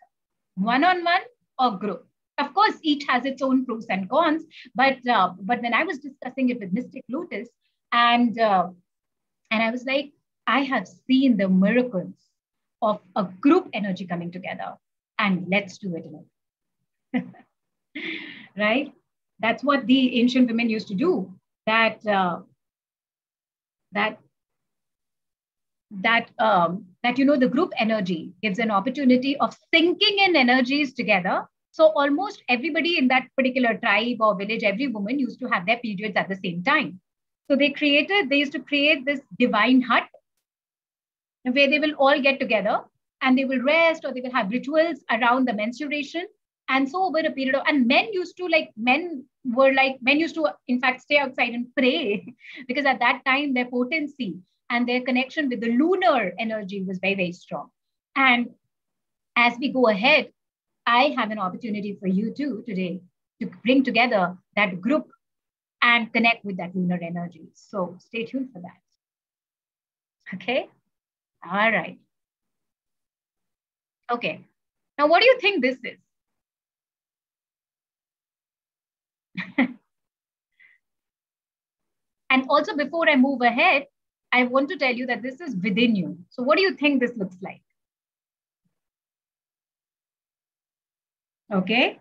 [SPEAKER 1] One-on-one or group? Of course, each has its own pros and cons, but when I was discussing it with Mystic Lotus, and I was like, I have seen the miracles of a group energy coming together, and let's do it alone. Right? That's what the ancient women used to do. That the group energy gives an opportunity of syncing in energies together. So almost everybody in that particular tribe or village, every woman used to have their periods at the same time. So they used to create this divine hut where they will all get together and they will rest, or they will have rituals around the menstruation. And so over a period of, and men used to in fact stay outside and pray because at that time their potency and their connection with the lunar energy was very, very strong. And as we go ahead, I have an opportunity for you too today to bring together that group and connect with that lunar energy. So stay tuned for that. Okay. All right. Okay. Now, what do you think this is? And also, before I move ahead, I want to tell you that this is within you. So what do you think this looks like? Okay.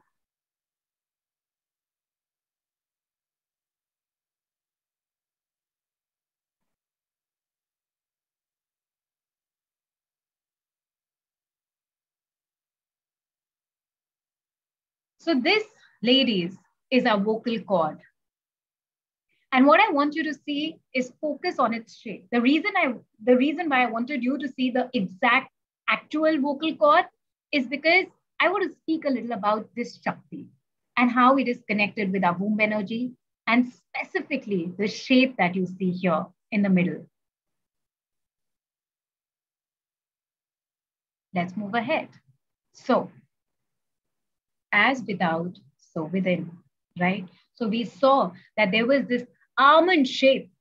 [SPEAKER 1] So this, ladies, is our vocal cord. And what I want you to see is focus on its shape. The reason why I wanted you to see the exact actual vocal cord is because I want to speak a little about this Shakti and how it is connected with our womb energy, and specifically the shape that you see here in the middle. Let's move ahead. So, as without, so within, right? So we saw that there was this almond shape,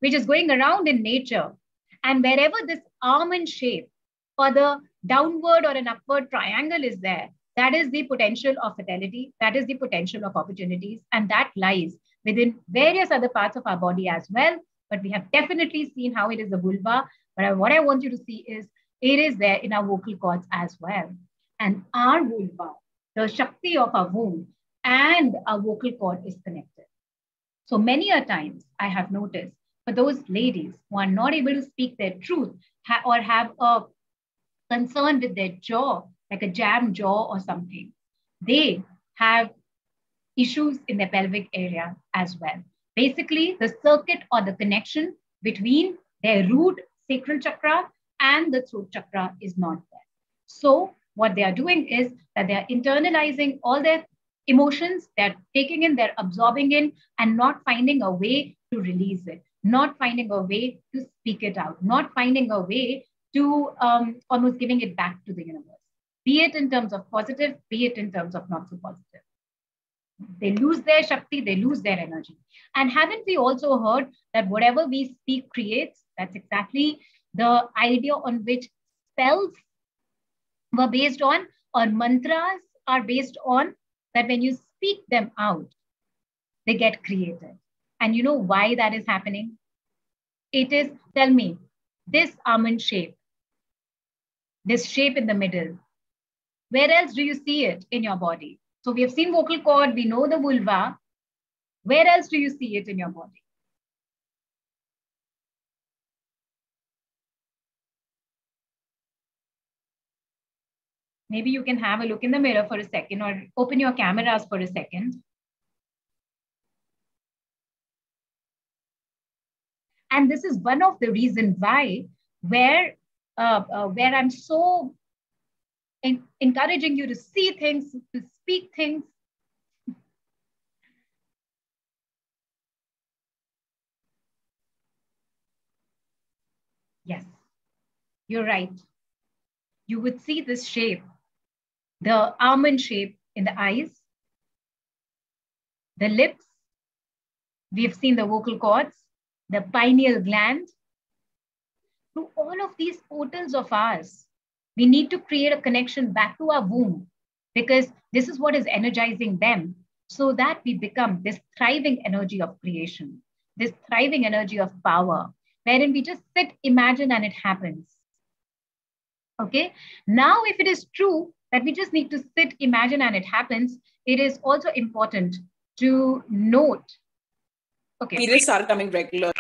[SPEAKER 1] which is going around in nature. And wherever this almond shape or the downward or an upward triangle is there, that is the potential of fertility. That is the potential of opportunities. And that lies within various other parts of our body as well. But we have definitely seen how it is the vulva. But what I want you to see is it is there in our vocal cords as well. And our vulva, the Shakti of our womb and our vocal cord is connected. So many a times I have noticed for those ladies who are not able to speak their truth or have a concern with their jaw, like a jammed jaw or something, they have issues in their pelvic area as well. Basically, the circuit or the connection between their root sacral chakra and the throat chakra is not there. So what they are doing is that they are internalizing all their emotions, they're taking in, they're absorbing in, and not finding a way to release it, not finding a way to speak it out, not finding a way to almost giving it back to the universe, be it in terms of positive, be it in terms of not so positive. They lose their Shakti, they lose their energy. And haven't we also heard that whatever we speak creates? That's exactly the idea on which spells were based on, or mantras are based on, that when you speak them out, they get created. And you know why that is happening? It is, tell me, this almond shape, this shape in the middle, where else do you see it in your body? So we have seen vocal cord, we know the vulva. Where else do you see it in your body? Maybe you can have a look in the mirror for a second or open your cameras for a second. And this is one of the reasons why where I'm so encouraging you to see things, to speak things. Yes, you're right. You would see this shape, the almond shape in the eyes, the lips. We've seen the vocal cords, the pineal gland. Through all of these portals of ours, we need to create a connection back to our womb because this is what is energizing them so that we become this thriving energy of creation, this thriving energy of power, wherein we just sit, imagine, and it happens. Okay. Now, if it is true that we just need to sit, imagine, and it happens, it is also important to note. Okay.
[SPEAKER 3] Periods are coming regular.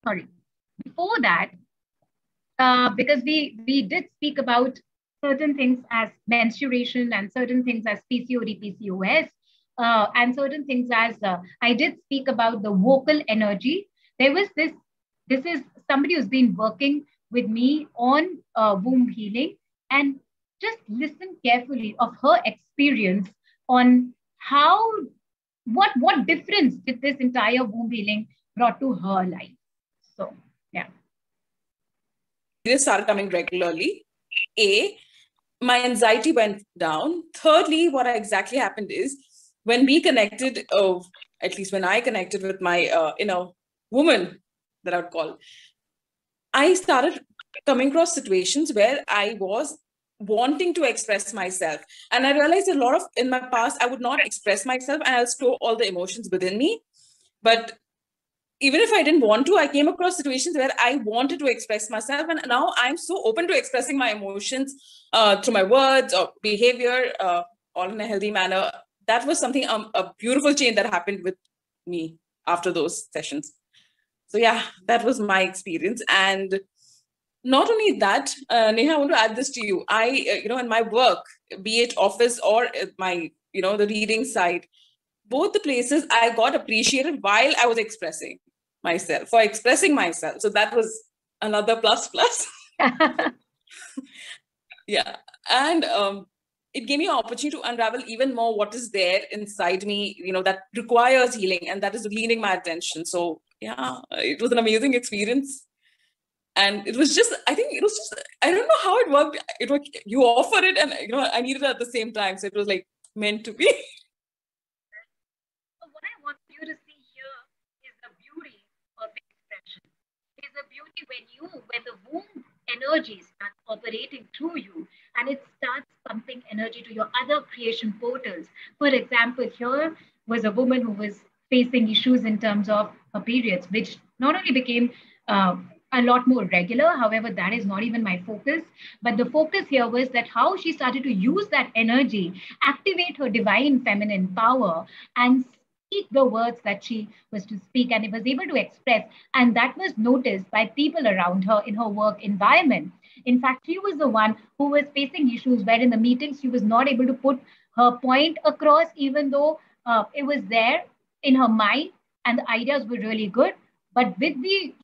[SPEAKER 1] Sorry. Before that, because we did speak about certain things as menstruation and certain things as PCOD, PCOS, and certain things as I did speak about the vocal energy. There was this is somebody who's been working with me on womb healing, and just listen carefully of her experience on how, what difference did this entire womb healing brought to her life. So, yeah.
[SPEAKER 3] Periods are coming regularly. My anxiety went down. Thirdly, what exactly happened is when we connected, at least when I connected with my woman that I would call, I started coming across situations where I was wanting to express myself. And I realized a lot of, in my past, I would not express myself and I'll store all the emotions within me. But even if I didn't want to, I came across situations where I wanted to express myself. And now I'm so open to expressing my emotions through my words or behavior, all in a healthy manner. That was something, a beautiful change that happened with me after those sessions. So yeah, that was my experience. And not only that, Neha, I want to add this to you. I, in my work, be it office or my, the reading side, both the places I got appreciated while I was expressing myself, for expressing myself. So that was another plus. Yeah. And it gave me an opportunity to unravel even more what is there inside me, that requires healing, and that is leading my attention. So yeah, it was an amazing experience. And it was just, I don't know how it worked. You offered it and, I needed it at the same time. So it was like meant to be.
[SPEAKER 1] What I want you to see here is the beauty of expression. Is the beauty when the womb energy starts operating through you and it starts pumping energy to your other creation portals. For example, here was a woman who was facing issues in terms of her periods, which not only became a lot more regular. However, that is not even my focus. But the focus here was that how she started to use that energy, activate her divine feminine power, and speak the words that she was to speak, and it was able to express. And that was noticed by people around her in her work environment. In fact, she was the one who was facing issues where in the meetings she was not able to put her point across, even though it was there in her mind and the ideas were really good. But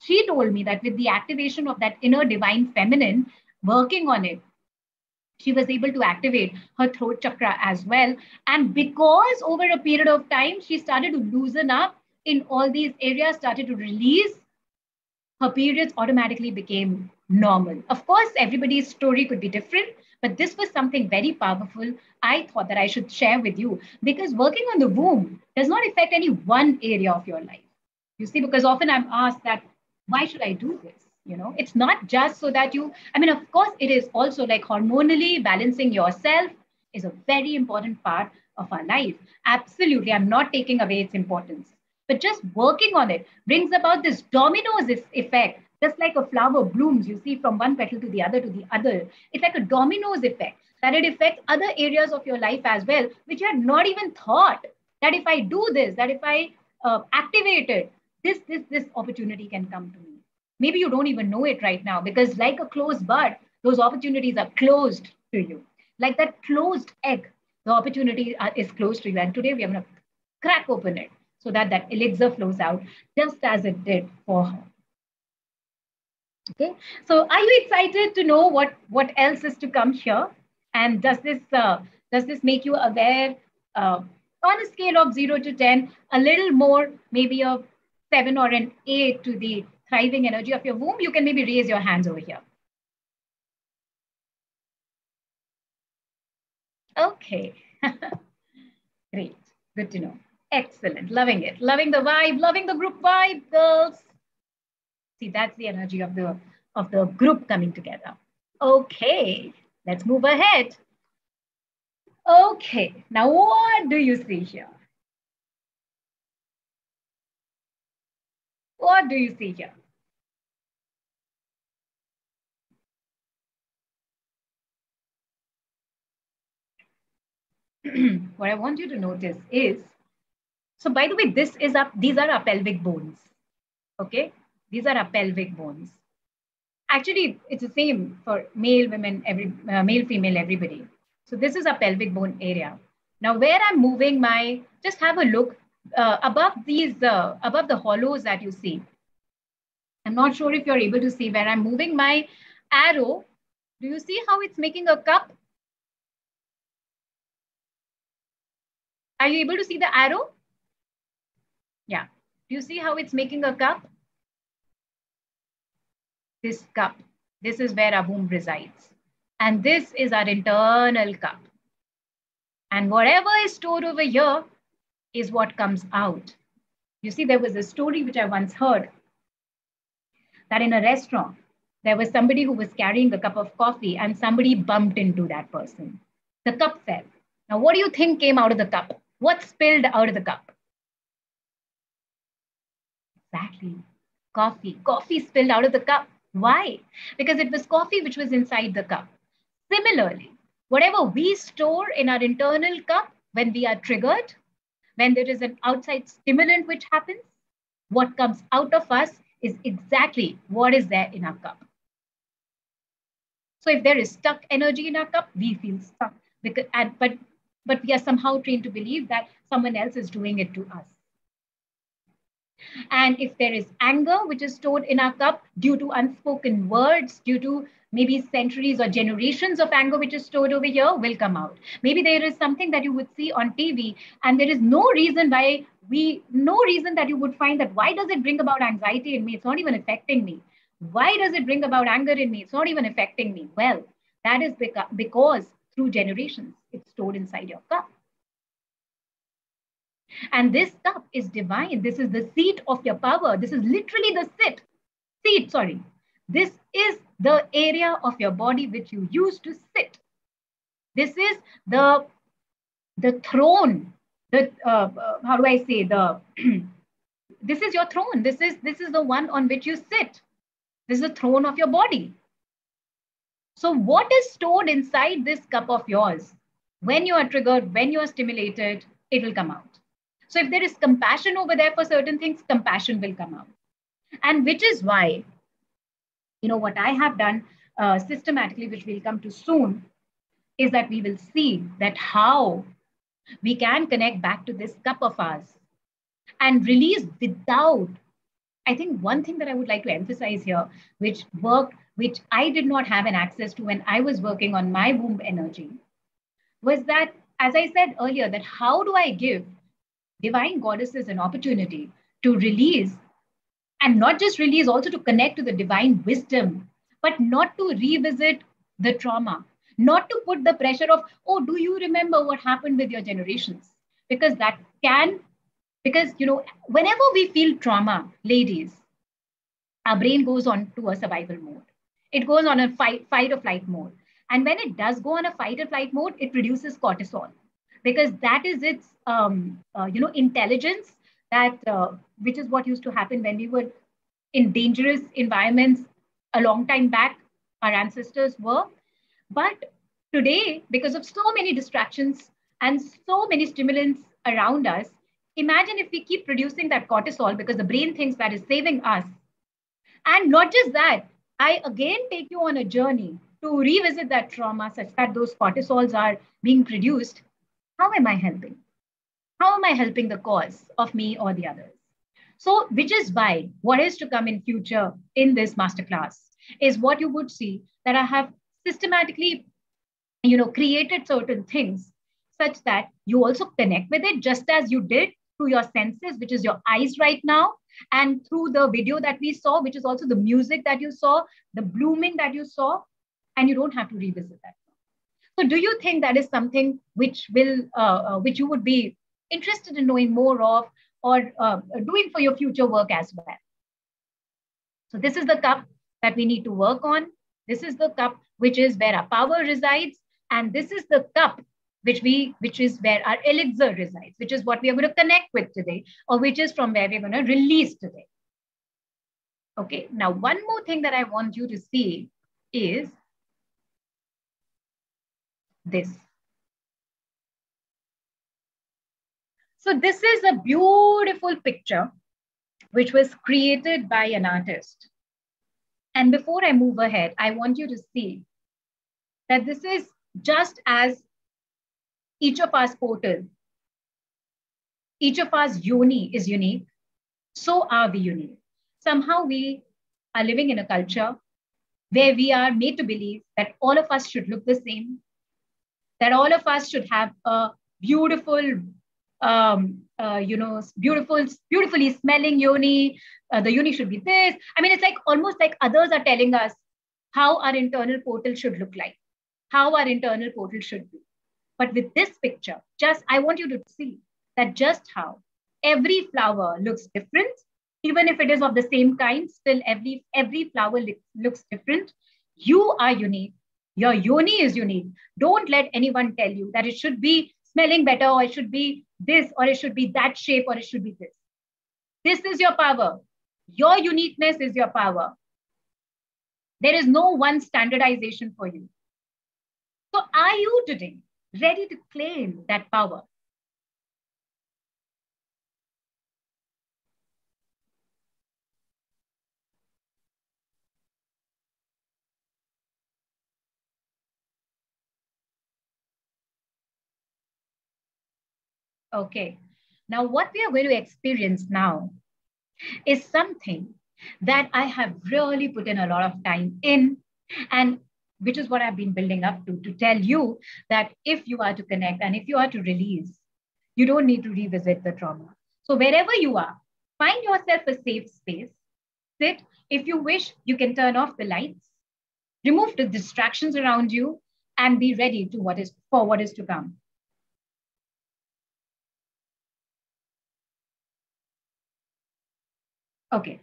[SPEAKER 1] she told me that with the activation of that inner divine feminine, working on it, she was able to activate her throat chakra as well. And because over a period of time, she started to loosen up in all these areas, started to release, her periods automatically became normal. Of course, everybody's story could be different, but this was something very powerful. I thought that I should share with you because working on the womb does not affect any one area of your life. You see, because often I'm asked that, why should I do this? It's not just so that of course, it is also like hormonally balancing yourself is a very important part of our life. Absolutely. I'm not taking away its importance. But just working on it brings about this dominoes effect. Just like a flower blooms, you see, from one petal to the other to the other. It's like a dominoes effect that it affects other areas of your life as well, which you had not even thought that if I do this, that if I activate it, this opportunity can come to me. Maybe you don't even know it right now because like a closed bud, those opportunities are closed to you. like that closed egg. The opportunity is close to you. And today we are going to crack open it so that that elixir flows out just as it did for her. Okay, so are you excited to know what else is to come here? And does this make you aware on a scale of 0 to 10, a little more, maybe a 7 or an 8 to the thriving energy of your womb? You can maybe raise your hands over here. Okay, great, good to know. Excellent, loving it, loving the vibe, loving the group vibe, girls. See, that's the energy of the group coming together. Okay, let's move ahead. Okay, now what do you see here? What do you see here? What I want you to notice is, so by the way, these are our pelvic bones. Okay, these are our pelvic bones. Actually, it's the same for male, women, male, female, everybody. So this is a pelvic bone area. Now, where I'm moving just have a look above above the hollows that you see. I'm not sure if you're able to see where I'm moving my arrow. Do you see how it's making a cup? Are you able to see the arrow? Yeah. Do you see how it's making a cup? This cup. This is where our womb resides. And this is our internal cup. And whatever is stored over here is what comes out. You see, there was a story which I once heard that in a restaurant, there was somebody who was carrying a cup of coffee and somebody bumped into that person. The cup fell. Now, what do you think came out of the cup? What spilled out of the cup? Exactly. Coffee. Coffee spilled out of the cup. Why? Because it was coffee which was inside the cup. Similarly, whatever we store in our internal cup, when we are triggered, when there is an outside stimulant which happens, what comes out of us is exactly what is there in our cup. So if there is stuck energy in our cup, we feel stuck. But we are somehow trained to believe that someone else is doing it to us. And if there is anger which is stored in our cup due to unspoken words, due to maybe centuries or generations of anger which is stored over here, will come out. Maybe there is something that you would see on TV and there is no reason that you would find that why does it bring about anxiety in me? It's not even affecting me. Why does it bring about anger in me? It's not even affecting me. Well, that is because through generations, it's stored inside your cup. And this cup is divine. This is the seat of your power. This is literally the seat, sorry. This is the area of your body which you use to sit. This is the throne. How do I say this is your throne. This is the one on which you sit. This is the throne of your body. So what is stored inside this cup of yours? When you are triggered, when you are stimulated, it will come out. So if there is compassion over there for certain things, compassion will come out. And which is why, what I have done systematically, which we'll come to soon, is that we will see that how we can connect back to this cup of ours and release without, I think one thing that I would like to emphasize here, which I did not have an access to when I was working on my womb energy, was that, as I said earlier, that how do I give divine goddesses an opportunity to release, and not just release, also to connect to the divine wisdom, but not to revisit the trauma, not to put the pressure of, oh, do you remember what happened with your generations? Because whenever we feel trauma, ladies, our brain goes on to a survival mode. It goes on a fight or flight mode. And when it does go on a fight or flight mode, it produces cortisol, because that is its intelligence, which is what used to happen when we were in dangerous environments a long time back. Our ancestors were. But today, because of so many distractions and so many stimulants around us, imagine if we keep producing that cortisol because the brain thinks that is saving us. And not just that, I again take you on a journey to revisit that trauma such that those cortisols are being produced, how am I helping? How am I helping the cause of me or the others? So, which is why what is to come in future in this masterclass is what you would see that I have systematically, created certain things such that you also connect with it just as you did through your senses, which is your eyes right now, and through the video that we saw, which is also the music that you saw, the blooming that you saw, and you don't have to revisit that. So, do you think that is something which which you would be interested in knowing more of, or doing for your future work as well? So, this is the cup that we need to work on. This is the cup which is where our power resides, and this is the cup which is where our elixir resides, which is what we are going to connect with today, or which is from where we're going to release today. Okay, now one more thing that I want you to see is this. So this is a beautiful picture which was created by an artist. And before I move ahead, I want you to see that this is just as each of us portal, each of us yoni is unique, so are we unique. Somehow we are living in a culture where we are made to believe that all of us should look the same, that all of us should have a beautiful, beautifully smelling yoni. The yoni should be this. I mean, it's like almost like others are telling us how our internal portal should look like, how our internal portal should be. But with this picture, I want you to see that just how every flower looks different, even if it is of the same kind, still every flower looks different. You are unique. Your yoni is unique. Don't let anyone tell you that it should be smelling better, or it should be this, or it should be that shape, or it should be this. This is your power. Your uniqueness is your power. There is no one standardization for you. So are you today ready to claim that power? Okay. Now, what we are going to experience now is something that I have really put in a lot of time in, and which is what I've been building up to tell you that if you are to connect and if you are to release, you don't need to revisit the trauma. So wherever you are, find yourself a safe space. Sit. If you wish, you can turn off the lights, remove the distractions around you, and be ready to what is to come. Okay.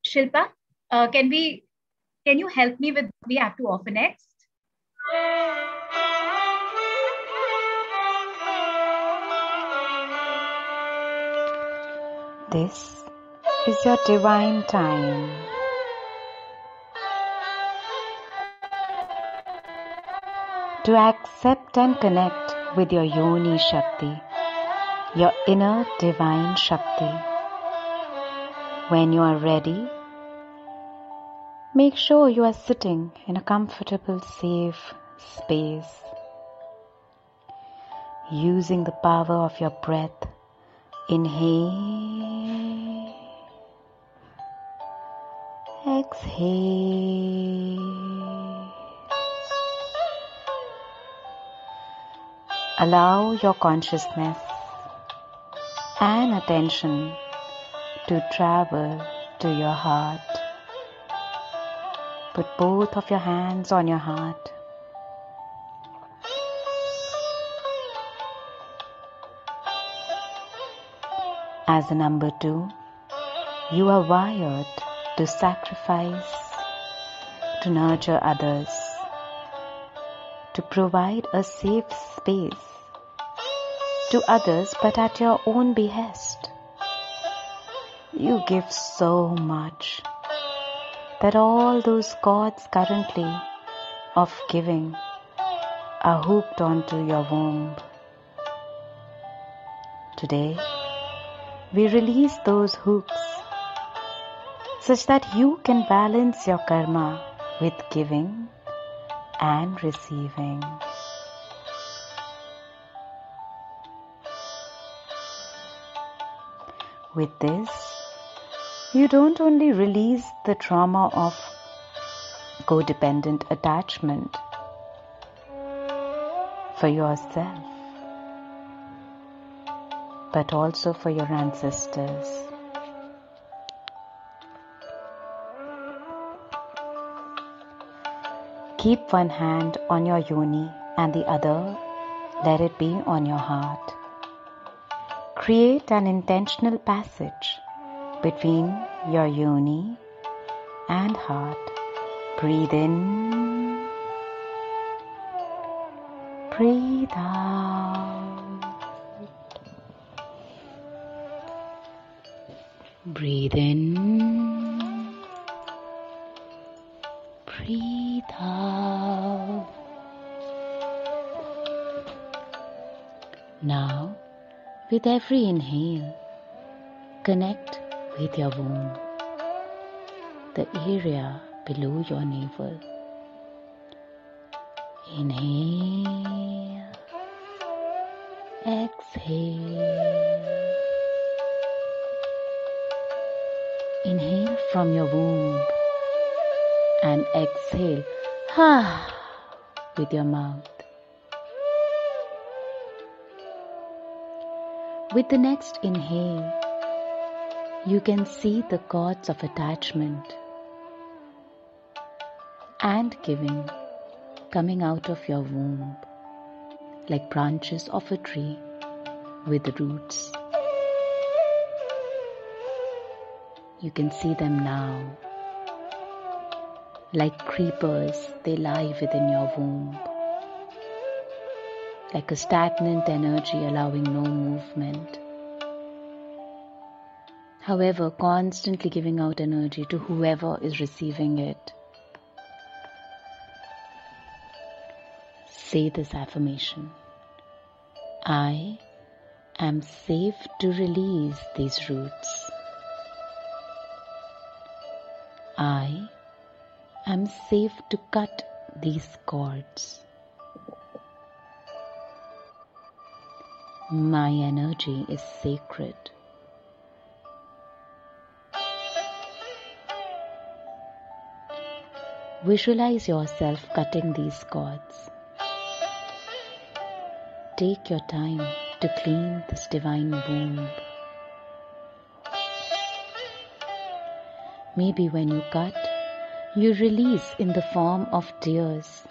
[SPEAKER 1] Shilpa, can you help me with what we have to offer next?
[SPEAKER 4] This is your divine time. To accept and connect with your yoni shakti, your inner divine shakti. When you are ready, make sure you are sitting in a comfortable, safe space. Using the power of your breath, inhale, exhale. Allow your consciousness and attention to travel to your heart. Put both of your hands on your heart. As a number 2, you are wired to sacrifice, to nurture others, to provide a safe space to others, but at your own behest. You give so much that all those cords currently of giving are hooked onto your womb. Today, we release those hooks such that you can balance your karma with giving and receiving. With this, you don't only release the trauma of codependent attachment for yourself, but also for your ancestors. Keep one hand on your yoni and the other let it be on your heart. Create an intentional passage between your yoni and heart. Breathe in, breathe out. Breathe in, breathe out. Now, with every inhale, connect with your womb, the area below your navel. Inhale, exhale. Inhale from your womb and exhale with your mouth. With the next inhale, you can see the cords of attachment and giving coming out of your womb like branches of a tree with roots. You can see them now. Like creepers, they lie within your womb. Like a stagnant energy allowing no movement. However, constantly giving out energy to whoever is receiving it. Say this affirmation. I am safe to release these roots. I am safe to cut these cords. My energy is sacred. Visualize yourself cutting these cords. Take your time to clean this divine womb. Maybe when you cut, you release in the form of tears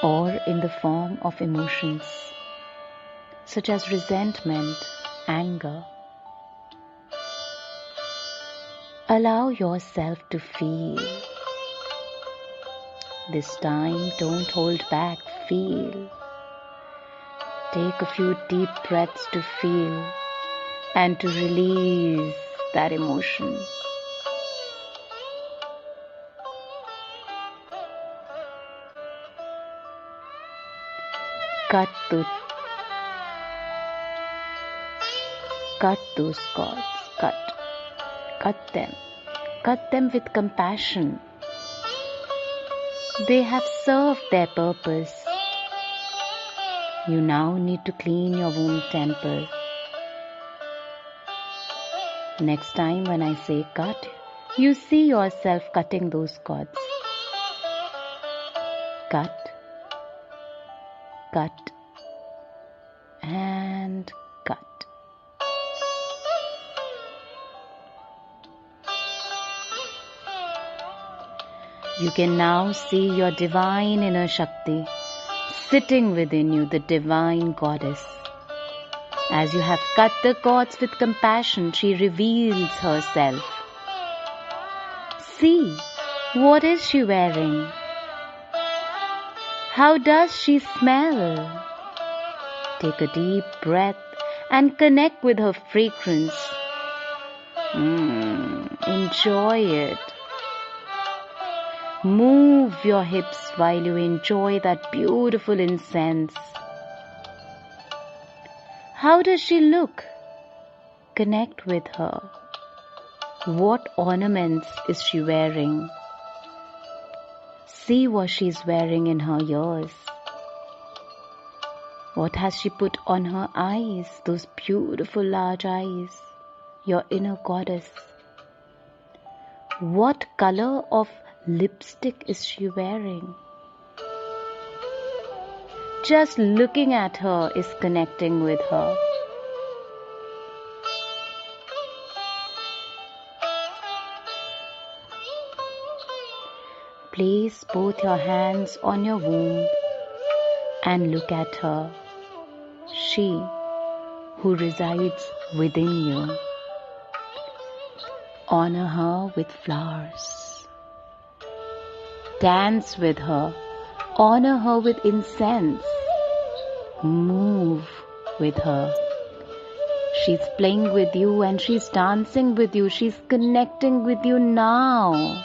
[SPEAKER 4] or in the form of emotions such as resentment, anger. Allow yourself to feel. This time, don't hold back, feel. Take a few deep breaths to feel and to release that emotion. Cut those cords. Cut them. Cut them with compassion. They have served their purpose. You now need to clean your womb temple. Next time when I say cut, you see yourself cutting those cords. Cut, and cut. You can now see your divine inner Shakti sitting within you, the divine goddess. As you have cut the cords with compassion, she reveals herself. See, what is she wearing? How does she smell? Take a deep breath and connect with her fragrance. Enjoy it. Move your hips while you enjoy that beautiful incense. How does she look? Connect with her. What ornaments is she wearing? See what she's wearing in her ears. What has she put on her eyes, those beautiful large eyes, your inner goddess? What color of lipstick is she wearing? Just looking at her is connecting with her. Place both your hands on your womb and look at her, she who resides within you. Honor her with flowers. Dance with her. Honor her with incense. Move with her. She's playing with you and she's dancing with you. She's connecting with you now.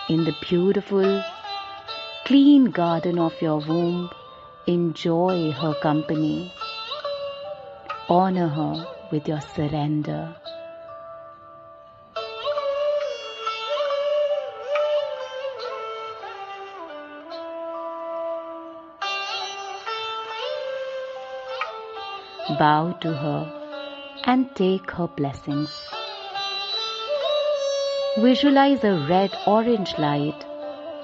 [SPEAKER 4] In the beautiful, clean garden of your womb, enjoy her company. Honor her with your surrender. Bow to her and take her blessings. Visualize a red-orange light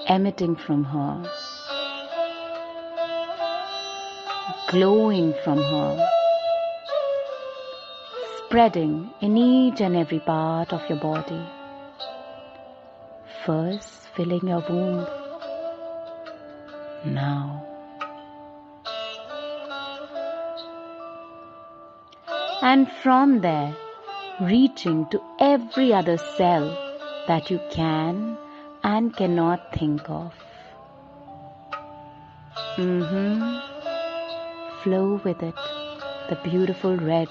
[SPEAKER 4] emitting from her, glowing from her, spreading in each and every part of your body. First, filling your womb. Now, and from there, reaching to every other cell that you can and cannot think of. Flow with it, the beautiful red,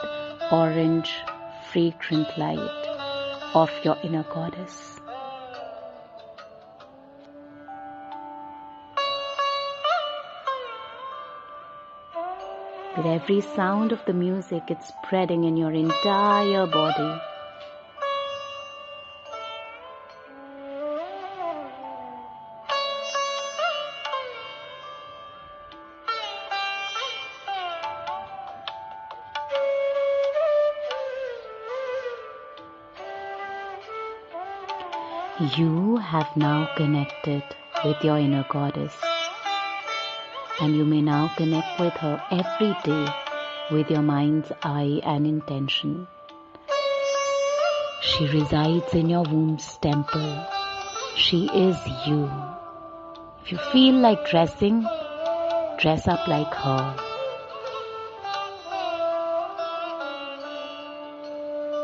[SPEAKER 4] orange, fragrant light of your inner goddess. With every sound of the music, it's spreading in your entire body. You have now connected with your inner goddess, and you may now connect with her every day with your mind's eye and intention. She resides in your womb's temple. She is you. If you feel like dressing, dress up like her.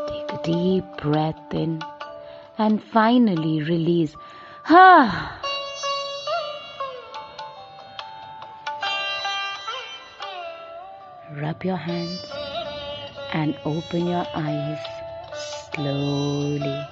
[SPEAKER 4] Take a deep breath in and finally release. Rub your hands and open your eyes slowly.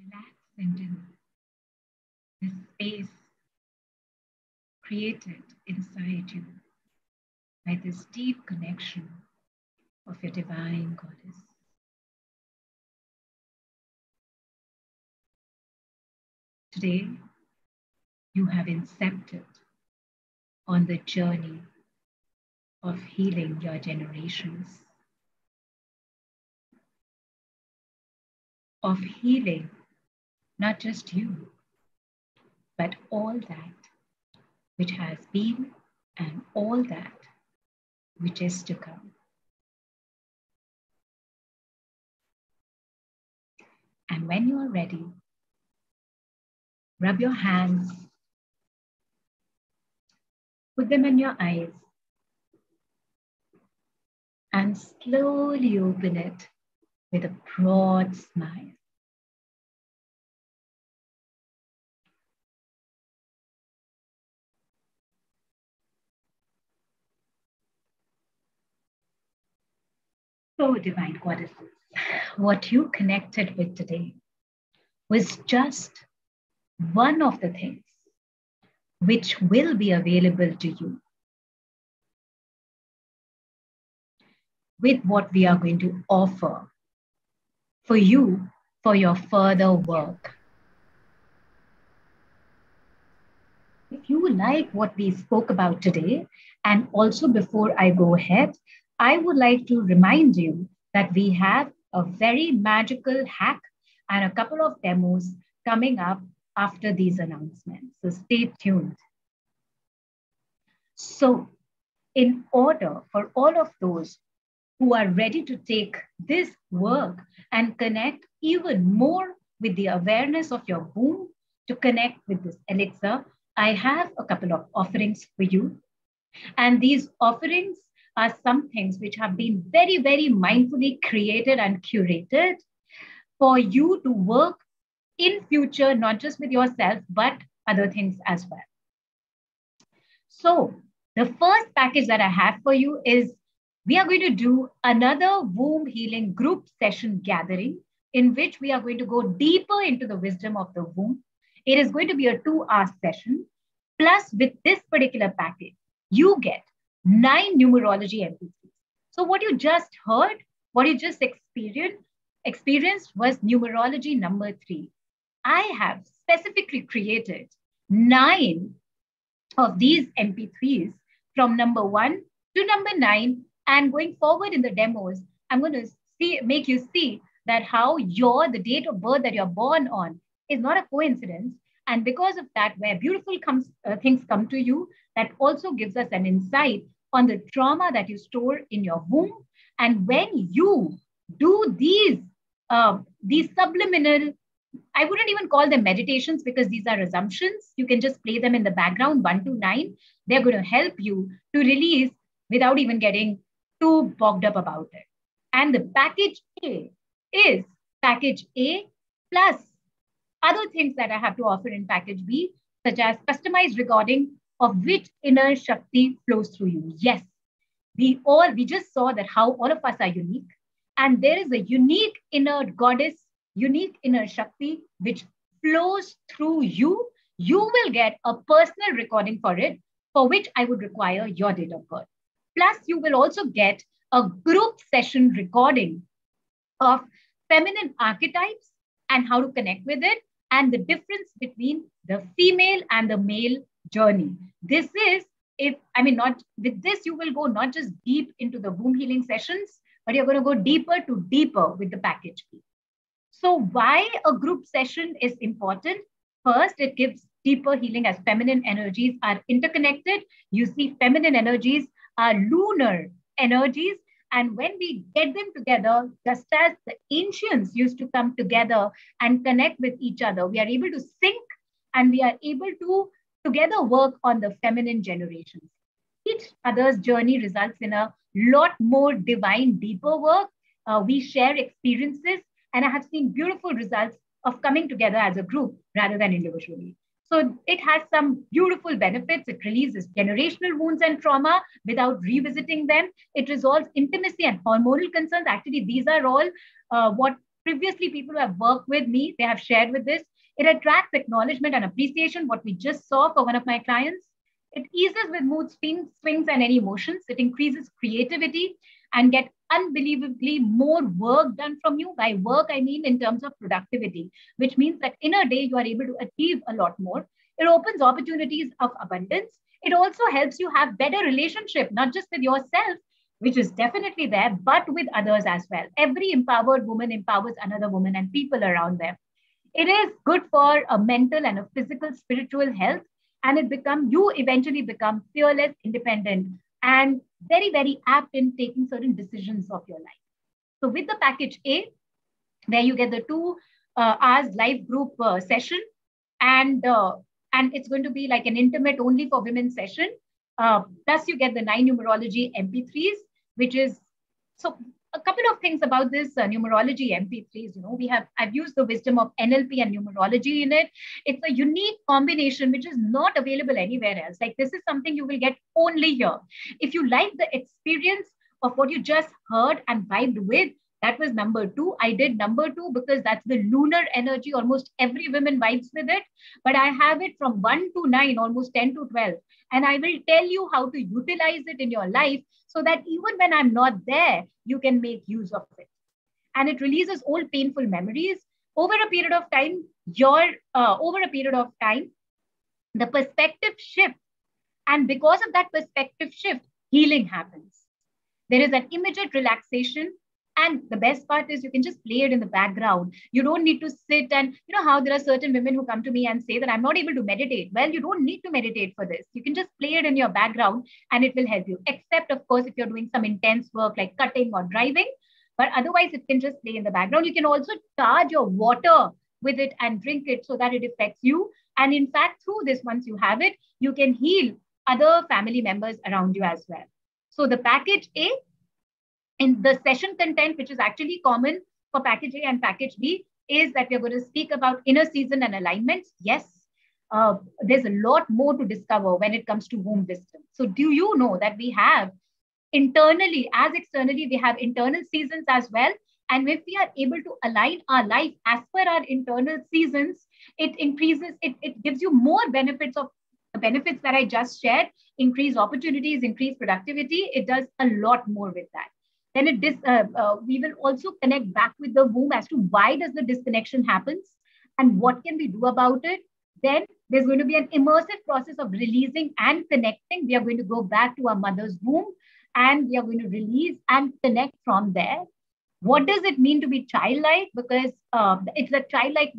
[SPEAKER 1] Relax into this space created inside you by this deep connection of your divine goddess. Today, you have incepted on the journey of healing your generations, of healing not just you, but all that which has been and all that which is to come. And when you are ready, rub your hands, put them in your eyes, and slowly open it with a broad smile. So, divine goddesses, what you connected with today was just one of the things which will be available to you with what we are going to offer for you for your further work. If you like what we spoke about today, and also before I go ahead, I would like to remind you that we have a very magical hack and a couple of demos coming up after these announcements. So stay tuned. So, in order for all of those who are ready to take this work and connect even more with the awareness of your womb, to connect with this elixir, I have a couple of offerings for you. And these offerings are some things which have been very, very mindfully created and curated for you to work in future, not just with yourself, but other things as well. So the first package that I have for you is we are going to do another womb healing group session gathering in which we are going to go deeper into the wisdom of the womb. It is going to be a 2-hour session. Plus, with this particular package, you get 9 numerology MP3s. So what you just heard, what you just experienced was numerology number 3. I have specifically created 9 of these MP3s from number 1 to number 9. And going forward in the demos, I'm going to make you see that how the date of birth that you're born on is not a coincidence. And because of that, where beautiful things come to you, that also gives us an insight on the trauma that you store in your womb. And when you do these subliminal, I wouldn't even call them meditations because these are assumptions. You can just play them in the background, 1 to 9. They're going to help you to release without even getting too bogged up about it. And the package A is package A plus other things that I have to offer in package B, such as customized recording of which inner Shakti flows through you. Yes, we just saw that how all of us are unique. And there is a unique inner goddess, unique inner Shakti, which flows through you. You will get a personal recording for it, for which I would require your date of birth. Plus, you will also get a group session recording of feminine archetypes and how to connect with it, and the difference between the female and the male journey. This is, with this, you will go not just deep into the womb healing sessions, but you're going to go deeper to deeper with the package B. So why a group session is important? First, it gives deeper healing as feminine energies are interconnected. You see, feminine energies are lunar energies. And when we get them together, just as the ancients used to come together and connect with each other, we are able to sync and we are able to together work on the feminine generations. Each other's journey results in a lot more divine, deeper work. We share experiences, and I have seen beautiful results of coming together as a group rather than individually. So it has some beautiful benefits. It releases generational wounds and trauma without revisiting them. It resolves intimacy and hormonal concerns. Actually, these are all what previously people who have worked with me, they have shared with this. It attracts acknowledgement and appreciation, what we just saw for one of my clients. It eases with mood swings and any emotions. It increases creativity and get unbelievably more work done from you. By work, I mean in terms of productivity, which means that in a day, you are able to achieve a lot more. It opens opportunities of abundance. It also helps you have better relationship, not just with yourself, which is definitely there, but with others as well. Every empowered woman empowers another woman and people around them. It is good for a mental and a physical, spiritual health. And you eventually become fearless, independent, and very, very apt in taking certain decisions of your life. So with the package A, where you get the 2 hours live group session, and it's going to be like an intimate only for women session. Plus, you get the 9 numerology MP3s, which is so. A couple of things about this numerology MP3s. I've used the wisdom of NLP and numerology in it. It's a unique combination which is not available anywhere else. Like, this is something you will get only here. If you like the experience of what you just heard and vibed with, that was number 2. I did number 2 because that's the lunar energy. Almost every woman vibes with it. But I have it from 1 to 9, almost 10 to 12. And I will tell you how to utilize it in your life so that even when I'm not there, you can make use of it. And it releases old painful memories. Over a period of time, the perspective shifts. And because of that perspective shift, healing happens. There is an immediate relaxation. And the best part is you can just play it in the background. You don't need to sit and, how there are certain women who come to me and say that I'm not able to meditate. Well, you don't need to meditate for this. You can just play it in your background and it will help you. Except, of course, if you're doing some intense work like cutting or driving. But otherwise, it can just play in the background. You can also charge your water with it and drink it so that it affects you. And in fact, through this, once you have it, you can heal other family members around you as well. So the package A, in the session content, which is actually common for package A and package B, is that we're going to speak about inner season and alignments. Yes, there's a lot more to discover when it comes to womb wisdom. So do you know that we have internally as externally, we have internal seasons as well. And if we are able to align our life as per our internal seasons, it increases, it gives you more benefits of the benefits that I just shared, increase opportunities, increase productivity. It does a lot more with that. Then we will also connect back with the womb as to why does the disconnection happens and what can we do about it. Then there's going to be an immersive process of releasing and connecting. We are going to go back to our mother's womb and we are going to release and connect from there. What does it mean to be childlike? Because it's a childlike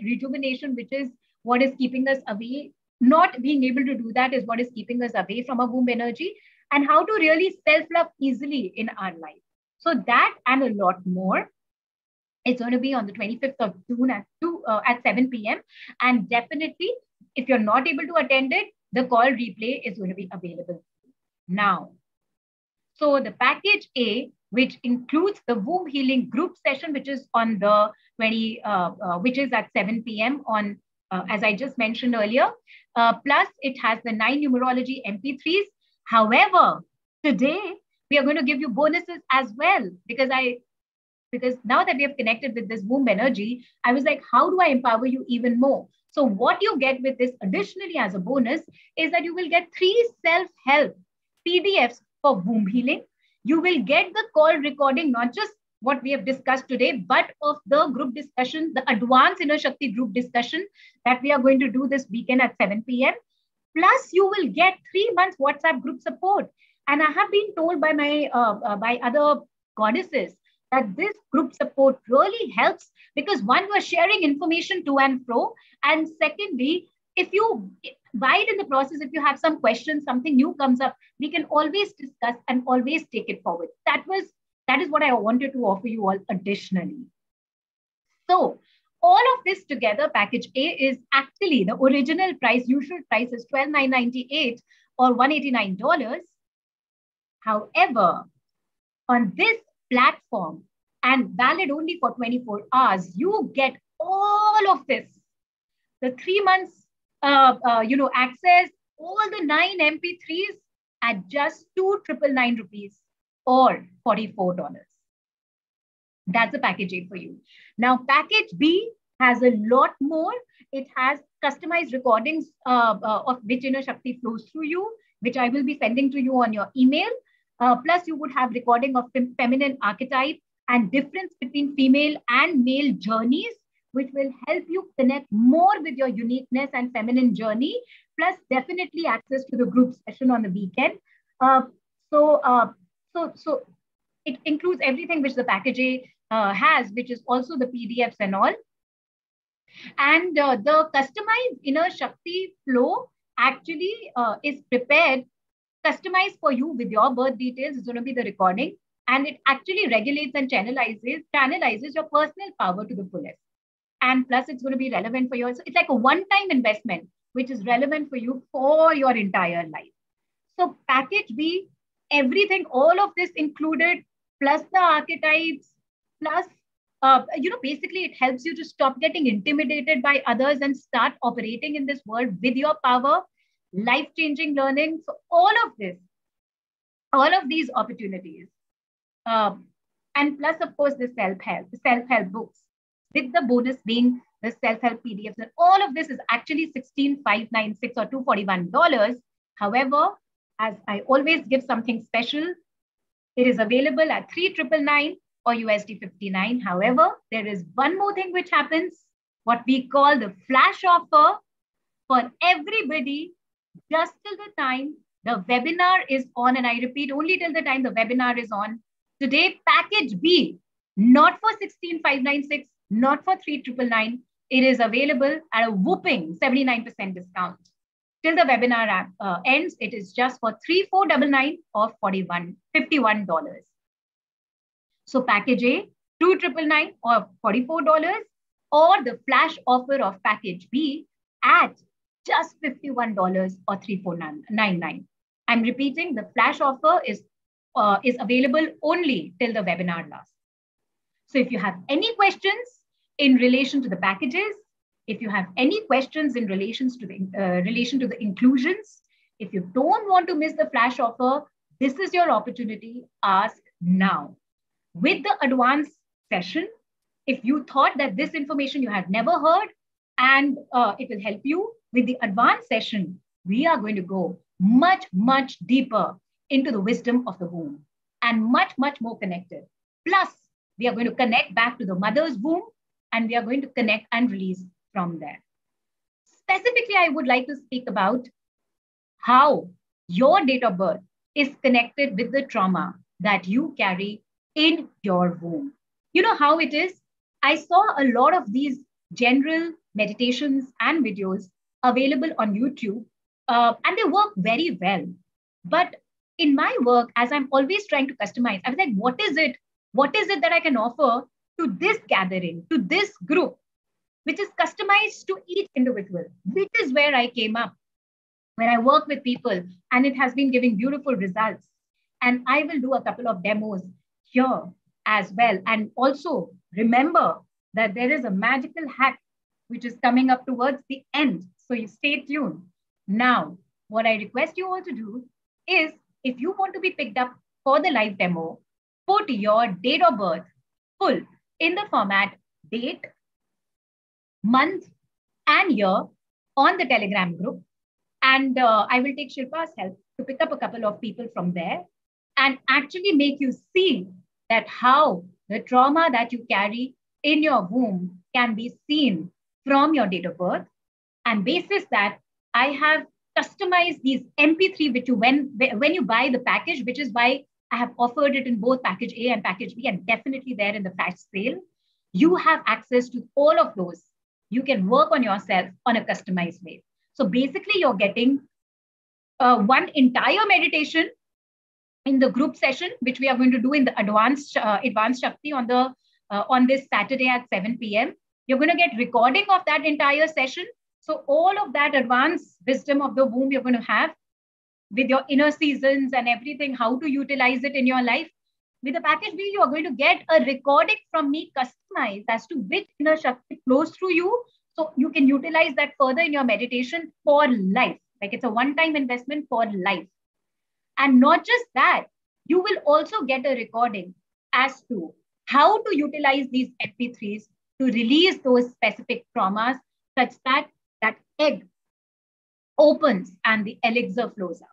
[SPEAKER 1] rejuvenation, which is what is keeping us away. Not being able to do that is what is keeping us away from our womb energy. And how to really self-love easily in our life. So that and a lot more. It's going to be on the 25th of June at 7 p.m. And definitely, if you're not able to attend it, the call replay is going to be available now. So the package A, which includes the womb healing group session, which is on the which is at 7 p.m. on, as I just mentioned earlier. Plus, it has the 9 numerology MP3s. However, today we are going to give you bonuses as well because now that we have connected with this womb energy, I was like, how do I empower you even more? So what you get with this additionally as a bonus is that you will get 3 self-help PDFs for womb healing. You will get the call recording, not just what we have discussed today, but of the group discussion, the advanced Inner Shakti group discussion that we are going to do this weekend at 7 p.m. Plus, you will get 3 months WhatsApp group support. And I have been told by my by other goddesses that this group support really helps because one, you are sharing information to and fro. And secondly, while in the process, if you have some questions, something new comes up, we can always discuss and always take it forward. That is what I wanted to offer you all additionally. So all of this together, package A is actually the original price, usual price is $12,998 or $189. However, on this platform and valid only for 24 hours, you get all of this. The 3 months, access, all the 9 MP3s at just 2,999 rupees or $44. That's a package A for you. Now, package B has a lot more. It has customized recordings of which inner Shakti flows through you, which I will be sending to you on your email. Plus, you would have recording of feminine archetype and difference between female and male journeys, which will help you connect more with your uniqueness and feminine journey. Plus, definitely access to the group session on the weekend. So it includes everything which the package A has, which is also the PDFs and all. And the customized inner Shakti flow actually is prepared, customized for you with your birth details. It's going to be the recording. And it actually regulates and channelizes your personal power to the fullest. And plus, it's going to be relevant for you. So it's like a one-time investment, which is relevant for you for your entire life. So package B, everything, all of this included, plus the archetypes, plus, basically it helps you to stop getting intimidated by others and start operating in this world with your power, life-changing learning. So all of these opportunities. And plus, of course, the self-help books, with the bonus being the self-help PDFs. And all of this is actually $16,596 or $241. However, as I always give something special, it is available at $3,999 or USD 59. However, there is one more thing which happens, what we call the flash offer for everybody, just till the time the webinar is on. And I repeat, only till the time the webinar is on. Today, package B, not for $16,596, not for $3,999. It is available at a whooping 79% discount. Till the webinar ends, it is just for $3,499 or $51. So package A, $2,999 or $44, or the flash offer of package B at just $51 or $3,499. I'm repeating, the flash offer is available only till the webinar lasts. So if you have any questions in relation to the packages, if you have any questions in relation to the inclusions, if you don't want to miss the flash offer, this is your opportunity. Ask now. With the advanced session, if you thought that this information you had never heard and it will help you, with the advanced session, we are going to go much, much deeper into the wisdom of the womb and much, much more connected. Plus, we are going to connect back to the mother's womb, and we are going to connect and release from there. Specifically, I would like to speak about how your date of birth is connected with the trauma that you carry in your womb. You know how it is? I saw a lot of these general meditations and videos available on YouTube, and they work very well. But in my work, as I'm always trying to customize, I was like, what is it? What is it that I can offer to this gathering, to this group, which is customized to each individual, which is where I came up when I work with people, and it has been giving beautiful results. And I will do a couple of demos here as well. And also remember that there is a magical hack which is coming up towards the end. So you stay tuned. Now, what I request you all to do is, if you want to be picked up for the live demo, put your date of birth full in the format date, month, and year on the Telegram group. And I will take Shilpa's help to pick up a couple of people from there and actually make you see that how the trauma that you carry in your womb can be seen from your date of birth. And basis that, I have customized these MP3, which you, when you buy the package, which is why I have offered it in both package A and package B, and definitely there in the flash sale, you have access to all of those. You can work on yourself on a customized way. So basically, you're getting one entire meditation in the group session, which we are going to do in the advanced Shakti on this Saturday at 7 p.m. You're going to get recording of that entire session. So all of that advanced wisdom of the womb you're going to have with your inner seasons and everything, how to utilize it in your life. With the package B, you are going to get a recording from me customized as to which inner Shakti flows through you. So you can utilize that further in your meditation for life. Like it's a one-time investment for life. And not just that, you will also get a recording as to how to utilize these MP3s to release those specific traumas such that that egg opens and the elixir flows out.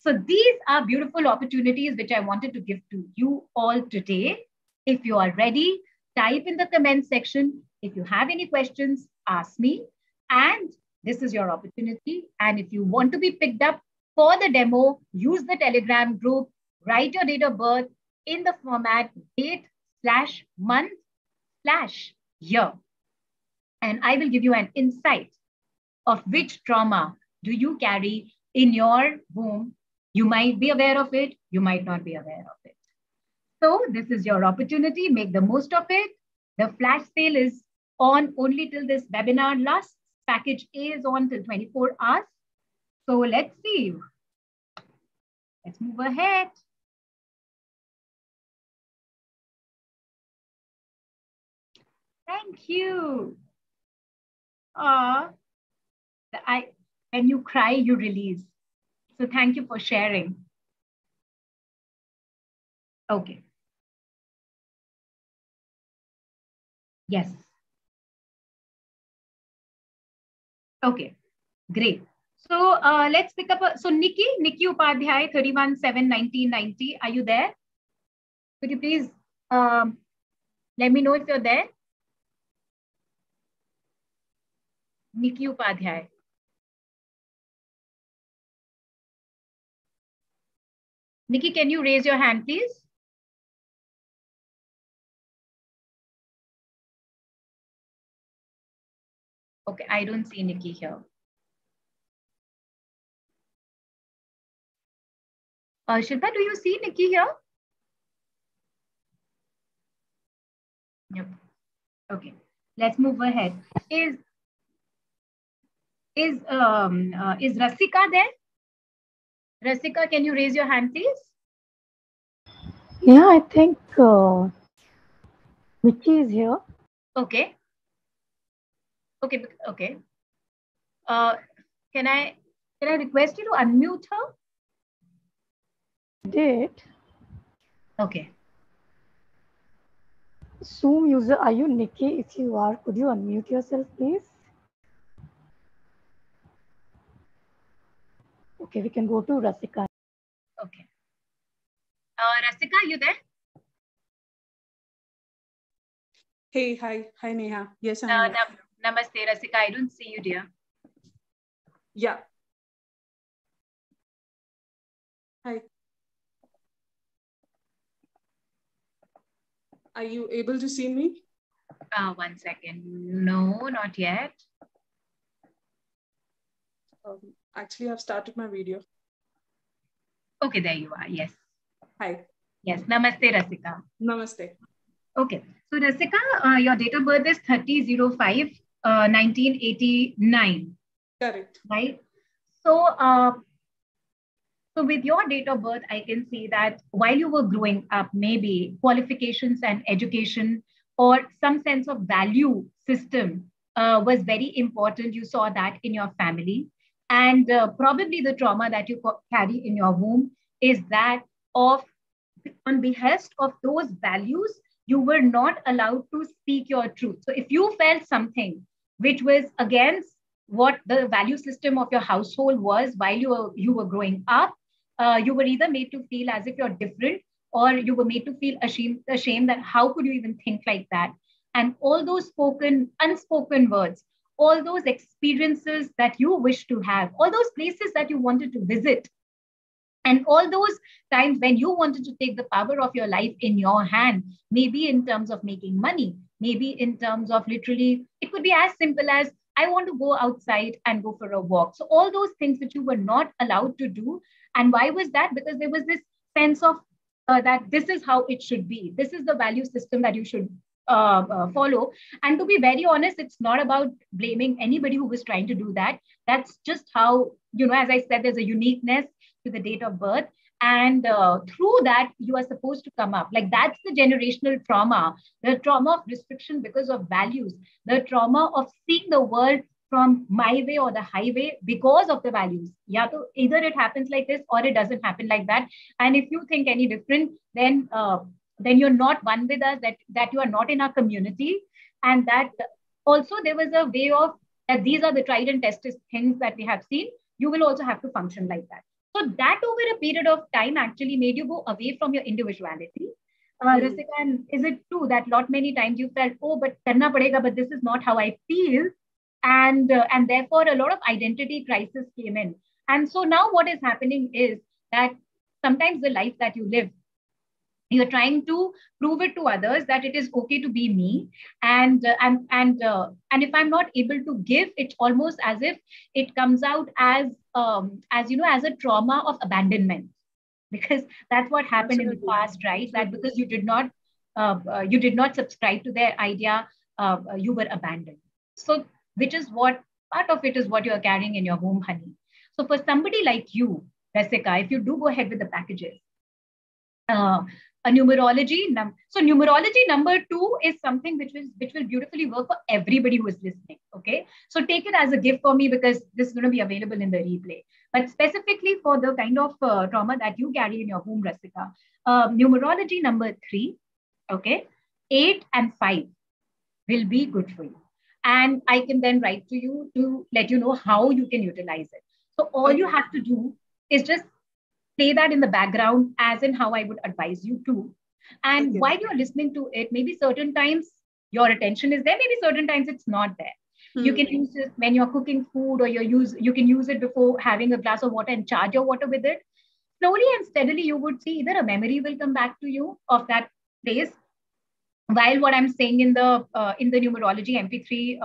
[SPEAKER 1] So these are beautiful opportunities which I wanted to give to you all today. If you are ready, type in the comment section. If you have any questions, ask me. And this is your opportunity. And if you want to be picked up for the demo, use the Telegram group, write your date of birth in the format date/month/year. And I will give you an insight of which trauma do you carry in your womb. You might be aware of it, you might not be aware of it. So this is your opportunity. Make the most of it. The flash sale is on only till this webinar lasts. Package A is on till 24 hours. So let's see. Let's move ahead. Thank you. When you cry, you release. So thank you for sharing. Okay. Yes. Okay, great. So let's pick up. So Nikki Upadhyay, 31/7/1990. Are you there? Could you please let me know if you're there? Nikki Upadhyay. Nikki, can you raise your hand, please? Okay, I don't see Nikki here. Shilpa, do you see Nikki here? Yep. Okay, let's move ahead. Is Rasika there? Rasika, can you raise your hand, please?
[SPEAKER 2] Yeah, I think Vicky is here.
[SPEAKER 1] Okay. Okay. Okay. Can I request you to unmute her?
[SPEAKER 2] Did.
[SPEAKER 1] Okay.
[SPEAKER 2] Zoom user, are you Nikki? If you are, could you unmute yourself, please? Okay, we can go to Rasika.
[SPEAKER 1] Okay. Rasika, are you there?
[SPEAKER 5] Hey, hi Neha. Yes, I'm here.
[SPEAKER 1] Namaste, Rasika. I don't see you, dear.
[SPEAKER 5] Yeah. Hi. Are you able to see me?
[SPEAKER 1] 1 second. No, not yet.
[SPEAKER 5] Actually, I've started my video.
[SPEAKER 1] Okay, there you are. Yes.
[SPEAKER 5] Hi.
[SPEAKER 1] Yes. Namaste, Rasika.
[SPEAKER 5] Namaste.
[SPEAKER 1] Okay. So, Rasika, your date of birth is 30/05/1989.
[SPEAKER 5] Correct.
[SPEAKER 1] Right? So, so with your date of birth, I can see that while you were growing up, maybe qualifications and education or some sense of value system was very important. You saw that in your family. And probably the trauma that you carry in your womb is that of, on behest of those values, you were not allowed to speak your truth. So if you felt something which was against what the value system of your household was while you were growing up, you were either made to feel as if you're different, or you were made to feel ashamed that how could you even think like that? And all those spoken, unspoken words, all those experiences that you wish to have, all those places that you wanted to visit, and all those times when you wanted to take the power of your life in your hand, maybe in terms of making money, maybe in terms of literally, it could be as simple as, I want to go outside and go for a walk. So all those things which you were not allowed to do. And why was that? Because there was this sense of that this is how it should be. This is the value system that you should follow. And to be very honest, it's not about blaming anybody who was trying to do that. That's just how, as I said, there's a uniqueness to the date of birth. And through that, you are supposed to come up. Like that's the generational trauma, the trauma of restriction because of values, the trauma of seeing the world from my way or the highway because of the values. Yeah, so either it happens like this or it doesn't happen like that. And if you think any different, then you're not one with us, that you are not in our community. And that also there was a way of that these are the tried and tested things that we have seen. You will also have to function like that. So that over a period of time actually made you go away from your individuality. Rasika, and is it true that many times you felt, oh, but karna padega, but this is not how I feel, and therefore a lot of identity crisis came in. And so now what is happening is that sometimes the life that you live, you're trying to prove it to others that it is okay to be me, and if I'm not able to give, it's almost as if it comes out as as a trauma of abandonment. because that's what happened in the
[SPEAKER 5] Absolutely.
[SPEAKER 1] past, right? That
[SPEAKER 5] Absolutely.
[SPEAKER 1] because you did not subscribe to their idea, you were abandoned. So, which is what part of it is what you are carrying in your home, honey. So, for somebody like you, Rasika, if you do go ahead with the packages, uh, a so numerology number 2 is something which will beautifully work for everybody who is listening. Okay, so take it as a gift for me because this is going to be available in the replay. But specifically for the kind of trauma that you carry in your home, Rasika, numerology number 3, okay, 8 and 5 will be good for you. And I can then write to you to let you know how you can utilize it. So all you
[SPEAKER 5] Okay.
[SPEAKER 1] have to do is just play that in the background, as in how I would advise you to. And
[SPEAKER 5] Okay.
[SPEAKER 1] while you're listening to it, maybe certain times your attention is there, maybe certain times it's not there. You can use it when you're cooking food, or you can use it before having a glass of water and charge your water with it. Slowly and steadily, you would see either a memory will come back to you of that place, while what I'm saying in the numerology MP3,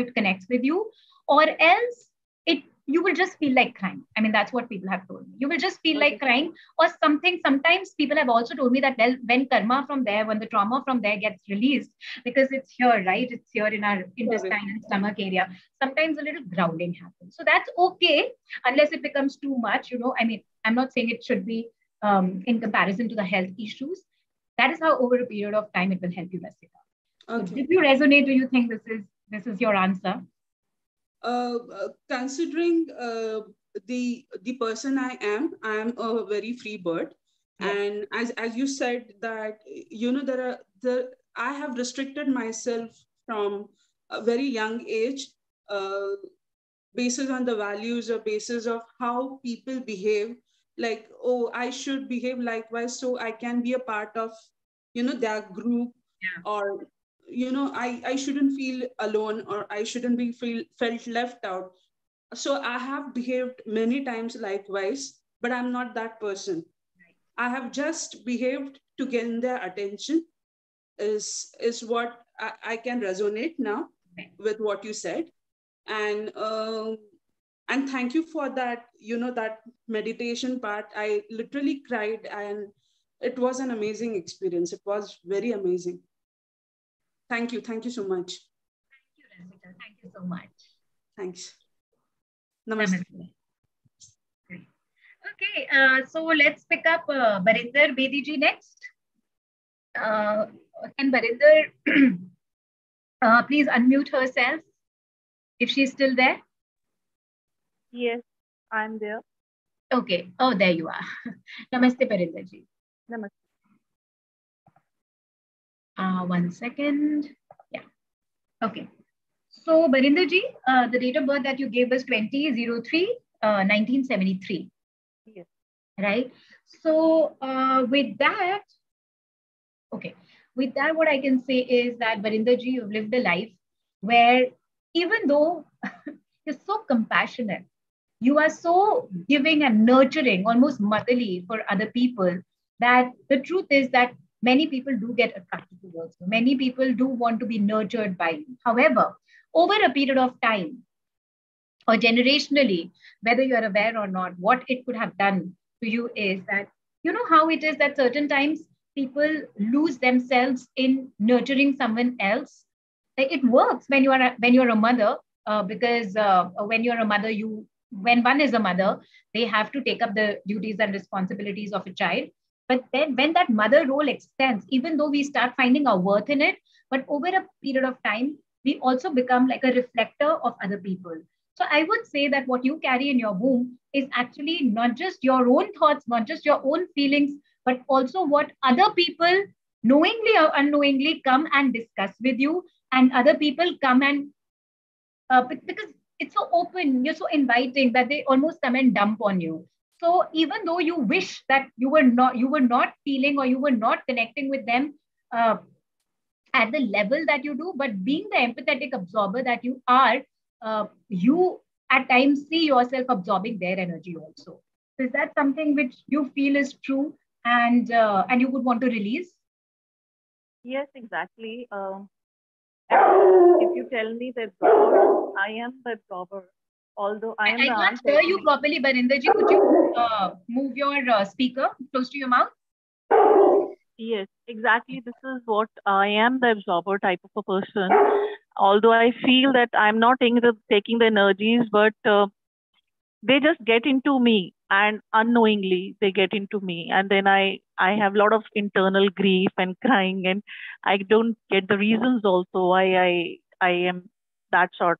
[SPEAKER 1] it connects with you, or else it you will just feel like crying. I mean, that's what people have told me. You will just feel like
[SPEAKER 5] Okay.
[SPEAKER 1] crying or something. Sometimes people have also told me that, well, when karma from there, when the trauma from there gets released, because it's here, right? It's here in our
[SPEAKER 5] Correct.
[SPEAKER 1] intestine and stomach area. Sometimes a little grounding happens. So that's okay, unless it becomes too much. I mean, I'm not saying it should be in comparison to the health issues. That is how over a period of time it will help you, Rasika. So
[SPEAKER 5] Okay.
[SPEAKER 1] did you resonate? Do you think this is your answer?
[SPEAKER 5] Considering the person I am a very free bird,
[SPEAKER 1] Yes.
[SPEAKER 5] and as you said that there are the I have restricted myself from a very young age, uh, basis on the values or basis of how people behave. Like, oh, I should behave likewise so I can be a part of their group,
[SPEAKER 1] Yeah.
[SPEAKER 5] or I shouldn't feel alone, or I shouldn't be felt left out. So I have behaved many times likewise, but I'm not that person.
[SPEAKER 1] Right.
[SPEAKER 5] I have just behaved to gain their attention, is what I can resonate now
[SPEAKER 1] Right.
[SPEAKER 5] with what you said. And thank you for that, that meditation part. I literally cried, and it was an amazing experience. It was very amazing. Thank you so much.
[SPEAKER 1] Thank you, Rasika. Thank you so much.
[SPEAKER 5] Thanks. Namaste.
[SPEAKER 1] Namaste. Great. Okay, so let's pick up Barinder Bediji next. Uh, can Barinder please unmute herself if she's still there?
[SPEAKER 6] Yes, I'm there.
[SPEAKER 1] Okay. Oh, there you are. Namaste, Barinder ji.
[SPEAKER 6] Namaste.
[SPEAKER 1] 1 second. Yeah. Okay. So, Barinder ji, the date of birth that you gave was 2003, 1973.
[SPEAKER 6] Yes.
[SPEAKER 1] Right? So, with that, okay. With that, what I can say is that, Barinder ji, you've lived a life where even though you're so compassionate, you are so giving and nurturing, almost motherly for other people, that the truth is that many people do get attracted towards you. Many people do want to be nurtured by you. However, over a period of time or generationally, whether you're aware or not, what it could have done to you is that, you know how it is that certain times people lose themselves in nurturing someone else. Like, it works when you're a mother, because when you're a mother, when one is a mother, they have to take up the duties and responsibilities of a child. But then when that mother role extends, even though we start finding our worth in it, but over a period of time, we also become like a reflector of other people. So I would say that what you carry in your womb is actually not just your own thoughts, not just your own feelings, but also what other people knowingly or unknowingly come and discuss with you, and other people come and because it's so open, you're so inviting that they almost come and dump on you. So even though you wish that you were not feeling or you were not connecting with them uh, at the level that you do, but being the empathetic absorber that you are, you at times see yourself absorbing their energy also. So is that something which you feel is true, and you would want to release?
[SPEAKER 6] Yes, exactly. If you tell me the absorber, I am the absorber. although I am
[SPEAKER 1] I
[SPEAKER 6] the
[SPEAKER 1] can't
[SPEAKER 6] aunt
[SPEAKER 1] hear you
[SPEAKER 6] technically.
[SPEAKER 1] properly, Barinderji. Could you move your speaker close to your mouth?
[SPEAKER 6] Yes, exactly. This is what I am, the absorber type of a person. Although I feel that I'm not taking the energies, but they just get into me, and unknowingly they get into me, and then I have a lot of internal grief and crying, and I don't get the reasons also why I am that sort.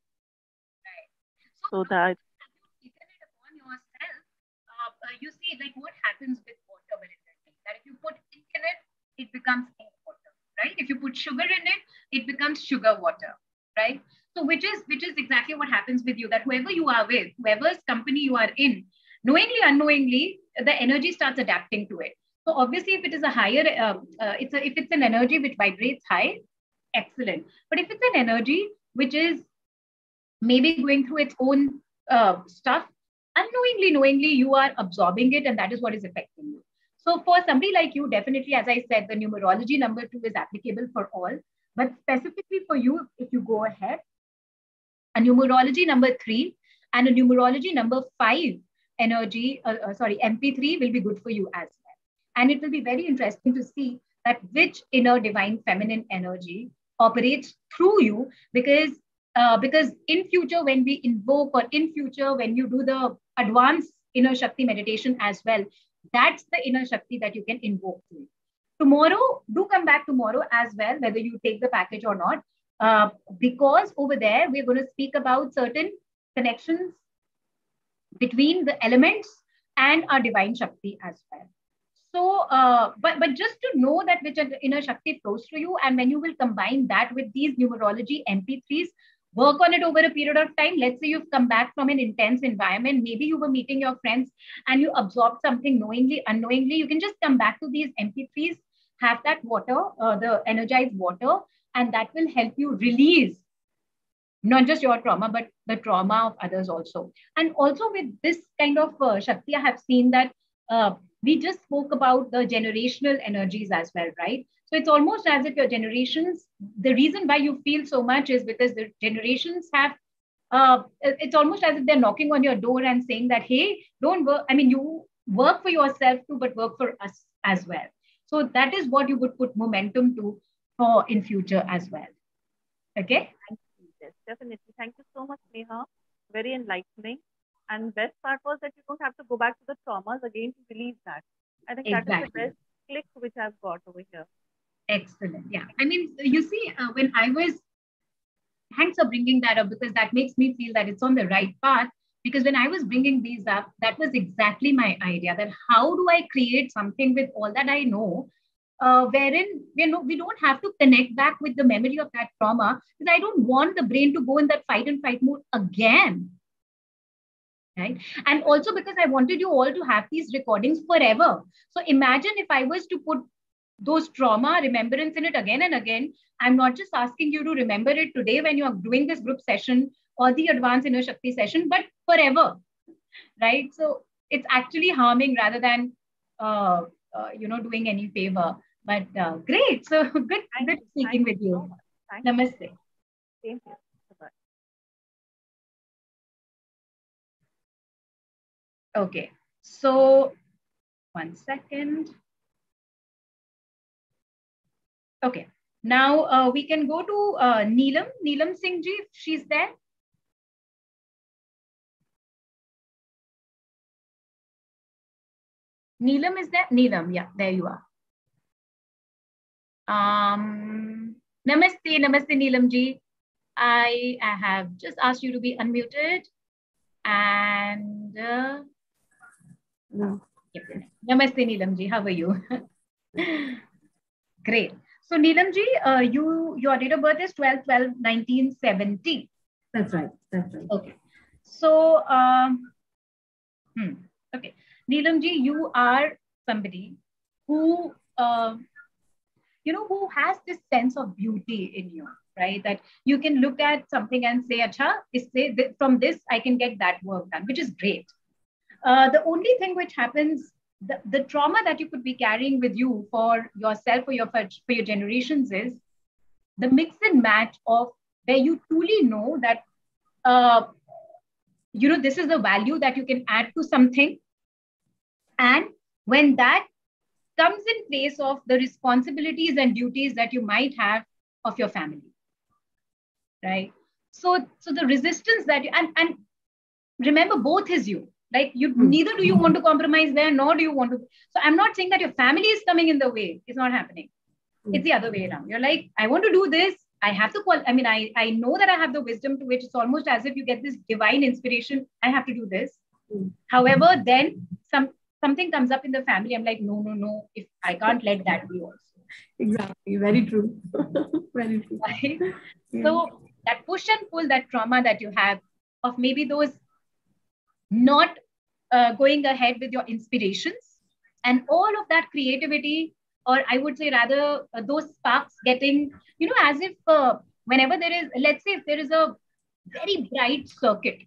[SPEAKER 1] So
[SPEAKER 6] So
[SPEAKER 1] now
[SPEAKER 6] that
[SPEAKER 1] that you've taken it upon yourself, you see, like what happens with water, Barinderji, that if you put ink in it, it becomes ink water, right? If you put sugar in it, it becomes sugar water, right? So which is exactly what happens with you, that whoever you are with, whoever's company you are in, knowingly, unknowingly, the energy starts adapting to it. So obviously, if it is a higher, if it's an energy which vibrates high, excellent. But if it's an energy which is maybe going through its own stuff, unknowingly, knowingly, you are absorbing it, and that is what is affecting you. So for somebody like you, definitely, as I said, the numerology number 2 is applicable for all. But specifically for you, if you go ahead, a numerology number 3 and a numerology number 5 energy, sorry, MP3 will be good for you as well. And it will be very interesting to see that which inner divine feminine energy operates through you, because in future when we invoke, or in future when you do the advanced inner Shakti meditation as well, that's the inner Shakti that you can invoke through. Tomorrow, do come back tomorrow as well, whether you take the package or not, because over there we're going to speak about certain connections between the elements and our divine Shakti as well. So, but just to know that which inner Shakti flows through you, and when you will combine that with these numerology MP3s, work on it over a period of time. Let's say you've come back from an intense environment, maybe you were meeting your friends and you absorbed something knowingly, unknowingly. You can just come back to these MP3s, have that water, the energized water, and that will help you release not just your trauma, but the trauma of others also. And also with this kind of Shakti, I have seen that we just spoke about the generational energies as well, right? So it's almost as if your generations, the reason why you feel so much is because the generations have, it's almost as if they're knocking on your door and saying that, hey, don't work. I mean, you work for yourself too, but work for us as well. So that is what you would put momentum to for in future as well. Okay.
[SPEAKER 6] thank you. Yes, definitely. Thank you so much, Neha. Very enlightening. And best part was that you don't have to go back to the traumas again to release that. I think that is the
[SPEAKER 1] Exactly.
[SPEAKER 6] best click which I've got over here.
[SPEAKER 1] Excellent. Yeah. I mean, you see, when I was, thanks for bringing that up, because that makes me feel that it's on the right path. Because when I was bringing these up, that was exactly my idea, that how do I create something with all that I know, wherein we don't have to connect back with the memory of that trauma, because I don't want the brain to go in that fight and fight mode again. Right. And also because I wanted you all to have these recordings forever. So imagine if I was to put those trauma remembrance in it again and again. I'm not just asking you to remember it today when you are doing this group session or the advanced inner Shakti session, but forever, right? So it's actually harming rather than, doing any favor. But great. So
[SPEAKER 6] Thank
[SPEAKER 1] good
[SPEAKER 6] you.
[SPEAKER 1] speaking
[SPEAKER 6] Thank you
[SPEAKER 1] with
[SPEAKER 6] so
[SPEAKER 1] you.
[SPEAKER 6] much. Thank you.
[SPEAKER 1] Namaste.
[SPEAKER 6] Same here. Bye-bye.
[SPEAKER 1] Okay. So 1 second. Okay. Now we can go to Neelam Singh ji, if she's there. Neelam is there? Neelam, yeah, there you are. Namaste, Neelam ji. I have just asked you to be unmuted. And
[SPEAKER 2] No.
[SPEAKER 1] Namaste, Neelam ji. How are you? Great. So Neelam ji, your date of birth is 12/12/1970.
[SPEAKER 2] That's right. That's right.
[SPEAKER 1] Okay. So, okay. Neelam ji, you are somebody who, who has this sense of beauty in you, right? That you can look at something and say, Acha, from this, I can get that work done, which is great. The only thing which happens, the trauma that you could be carrying with you for yourself or for your generations is the mix and match of where you truly know that this is the value that you can add to something. And when that comes in place of the responsibilities and duties that you might have of your family, right? So the resistance that and remember, both is you. Like neither do you want to compromise there, nor do you want to. So I'm not saying that your family is coming in the way. It's not happening. It's the other way around. You're like, I want to do this. I have to call. I mean, I know that I have the wisdom to which it's almost as if you get this divine inspiration. I have to do this. However, then something comes up in the family. I'm like, no. If I can't let that be also.
[SPEAKER 7] Exactly. Very true. Very true.
[SPEAKER 1] Right? So that push and pull, that trauma that you have of maybe those not going ahead with your inspirations and all of that creativity, or I would say rather those sparks getting, as if whenever there is, let's say if there is a very bright circuit,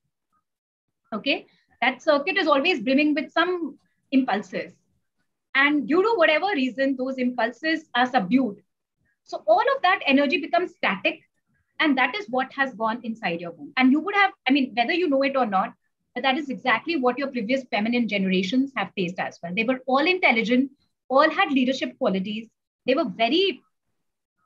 [SPEAKER 1] okay, that circuit is always brimming with some impulses. And due to whatever reason, those impulses are subdued. So all of that energy becomes static. And that is what has gone inside your womb. And you would have, whether you know it or not, but that is exactly what your previous feminine generations have faced as well. They were all intelligent, all had leadership qualities. They were very,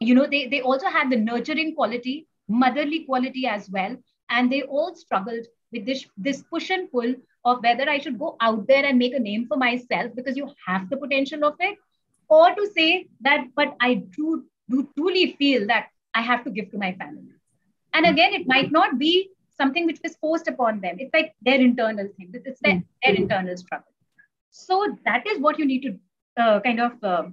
[SPEAKER 1] they also had the nurturing quality, motherly quality as well. And they all struggled with this push and pull of whether I should go out there and make a name for myself because you have the potential of it, or to say that, but I do truly feel that I have to give to my family. And again, it might not be something which was forced upon them. It's like their internal thing. It's their internal struggle. So that is what you need to kind of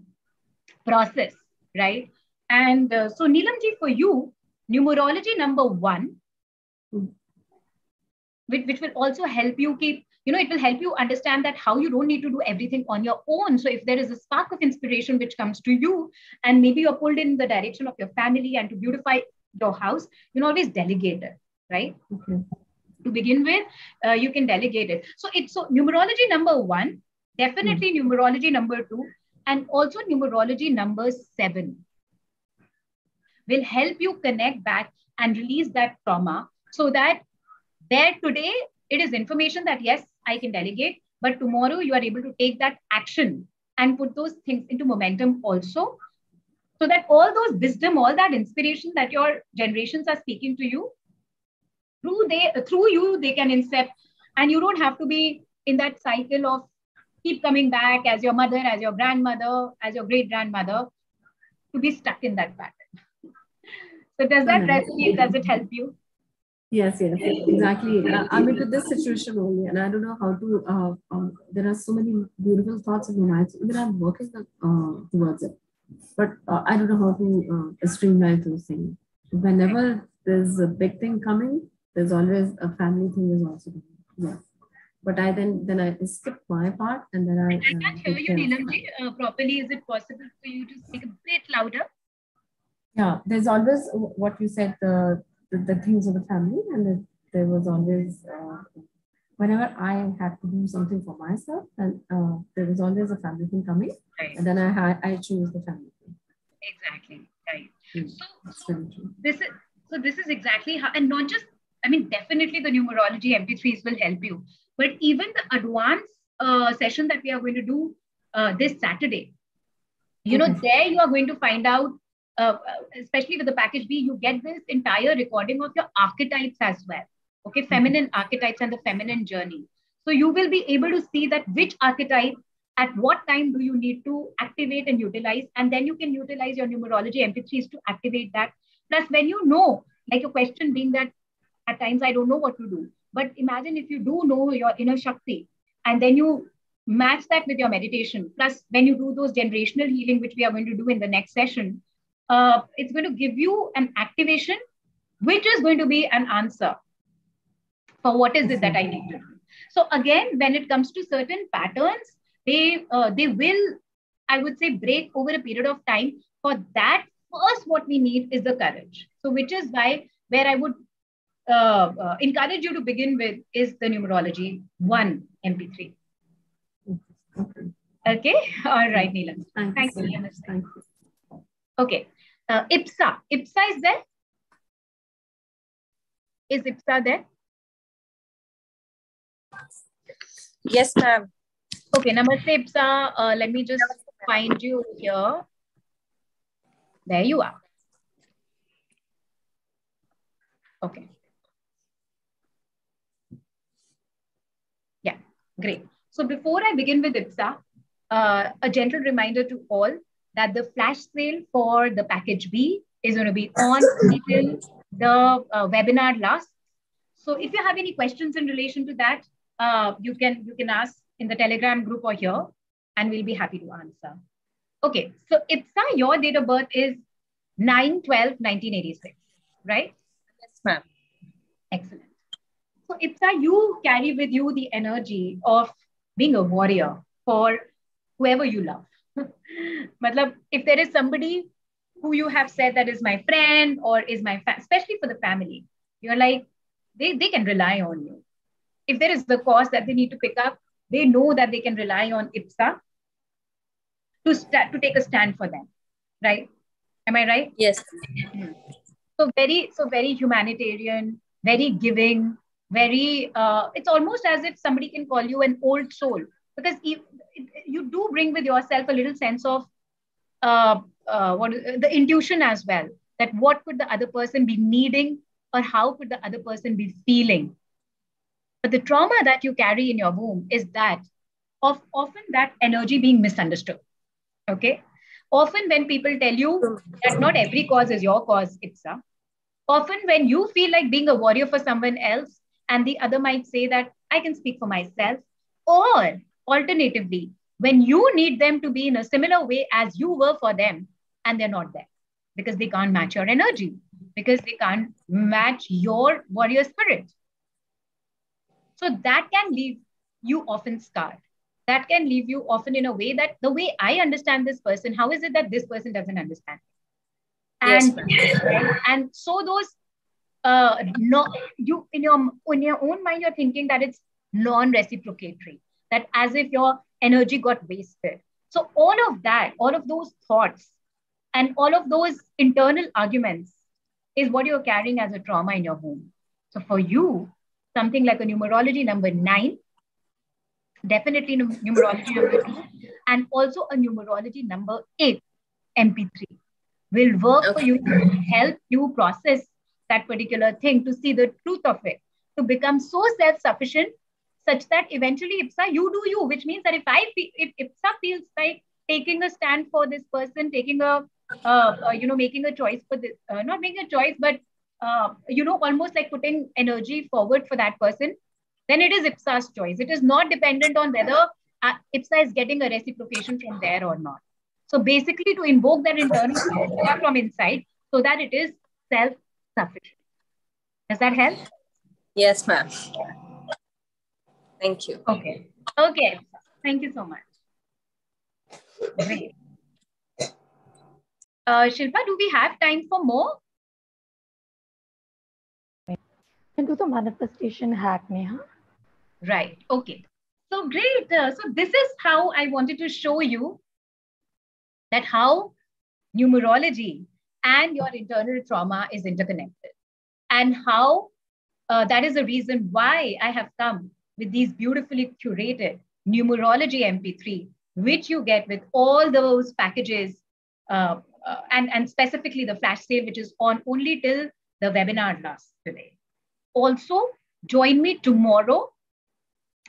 [SPEAKER 1] process, right? And so Neelamji, for you, numerology number 1, which will also help you keep, it will help you understand that how you don't need to do everything on your own. So if there is a spark of inspiration which comes to you, and maybe you're pulled in the direction of your family and to beautify your house, you can always delegate it, right?
[SPEAKER 7] Okay.
[SPEAKER 1] To begin with, you can delegate it. So numerology number 1, definitely numerology number 2, and also numerology number 7 will help you connect back and release that trauma, so that there today, it is information that, yes, I can delegate, but tomorrow you are able to take that action and put those things into momentum also, so that all those wisdom, all that inspiration that your generations are speaking to you, through you, they can incept, and you don't have to be in that cycle of keep coming back as your mother, as your grandmother, as your great-grandmother, to be stuck in that pattern. So does that resonate? Does it help you?
[SPEAKER 7] Yes, exactly. I'm into this situation only, and I don't know how to. There are so many beautiful thoughts in my mind. Even I'm working towards it, but I don't know how to streamline those things. Whenever there's a big thing coming, there's always a family thing is also coming. Yes, but I then I skip my part, and then I
[SPEAKER 1] can't hear you, Neelamji, properly. Is it possible for you to speak a bit louder?
[SPEAKER 7] Yeah, there's always what you said, the things of the family, and there was always whenever I had to do something for myself, and there was always a family thing coming, right. And then I choose the family thing.
[SPEAKER 1] Exactly, right.
[SPEAKER 7] So
[SPEAKER 1] this is exactly how, and not just, definitely the numerology MP3s will help you, but even the advanced session that we are going to do this Saturday, there you are going to find out. Especially with the package B, you get this entire recording of your archetypes as well. Okay, feminine archetypes and the feminine journey. So you will be able to see that which archetype, at what time do you need to activate and utilize, and then you can utilize your numerology MP3s to activate that. Plus, when you know, like your question being that at times I don't know what to do. But imagine if you do know your inner Shakti, and then you match that with your meditation. Plus, when you do those generational healing, which we are going to do in the next session, it's going to give you an activation, which is going to be an answer for what is it that I need to do. So again, when it comes to certain patterns, they will, I would say, break over a period of time. For that, first, what we need is the courage. So which is where I would encourage you to begin with is the numerology 1 MP3. Okay. All right, Neelam. Thank you.
[SPEAKER 7] Thank you.
[SPEAKER 1] Okay. IPSA is there? Is IPSA there?
[SPEAKER 8] Yes, ma'am.
[SPEAKER 1] Okay, Namaste, Ipsa. Let me just find you here. There you are. Okay. Yeah, great. So before I begin with Ipsa, a gentle reminder to all that the flash sale for the package B is going to be on until the webinar lasts. So if you have any questions in relation to that, you can ask in the Telegram group or here, and we'll be happy to answer. Okay, so Ipsa, your date of birth is 9/12/1986, right?
[SPEAKER 8] Yes, ma'am.
[SPEAKER 1] Excellent. So Ipsa, you carry with you the energy of being a warrior for whoever you love. Matlab, if there is somebody who you have said that is my friend or is my especially for the family, you're like, they can rely on you. If there is the cause that they need to pick up, they know that they can rely on Ipsa to take a stand for them, right? Am I right?
[SPEAKER 8] Yes.
[SPEAKER 1] So very humanitarian, very giving, very. It's almost as if somebody can call you an old soul, because you do bring with yourself a little sense of the intuition as well. That what could the other person be needing, or how could the other person be feeling? But the trauma that you carry in your womb is that of often that energy being misunderstood. Okay. Often when people tell you that not every cause is your cause, Ipsa, often when you feel like being a warrior for someone else, and the other might say that I can speak for myself, or alternatively, when you need them to be in a similar way as you were for them, and they're not there because they can't match your energy, because they can't match your warrior spirit. So that can leave you often scarred. That can leave you often in a way that the way I understand this person, how is it that this person doesn't understand? And
[SPEAKER 8] Yes,
[SPEAKER 1] and so those no, you in your own mind you're thinking that it's non-reciprocatory, that as if your energy got wasted. So all of that, all of those thoughts and all of those internal arguments is what you're carrying as a trauma in your home. So for you, something like a numerology number 9, definitely numerology number 2, and also a numerology number 8, MP3, will work for you to help you process that particular thing, to see the truth of it, to become so self-sufficient such that eventually Ipsa, you do you, which means that if Ipsa feels like taking a stand for this person, taking a, making a choice for this, not making a choice, but, almost like putting energy forward for that person, then it is Ipsa's choice. It is not dependent on whether Ipsa is getting a reciprocation from there or not. So basically to invoke that internal power from inside so that it is self-sufficient. Does that help?
[SPEAKER 8] Yes, ma'am. Thank you.
[SPEAKER 1] Okay. Okay. Thank you so much. Great. Shilpa, do we have time for more?
[SPEAKER 2] Can do the manifestation hack, Neha.
[SPEAKER 1] Right. Okay. So great. So this is how I wanted to show you that how numerology and your internal trauma is interconnected, and how that is the reason why I have come with these beautifully curated numerology MP3, which you get with all those packages, and specifically the flash sale, which is on only till the webinar lasts today. Also, join me tomorrow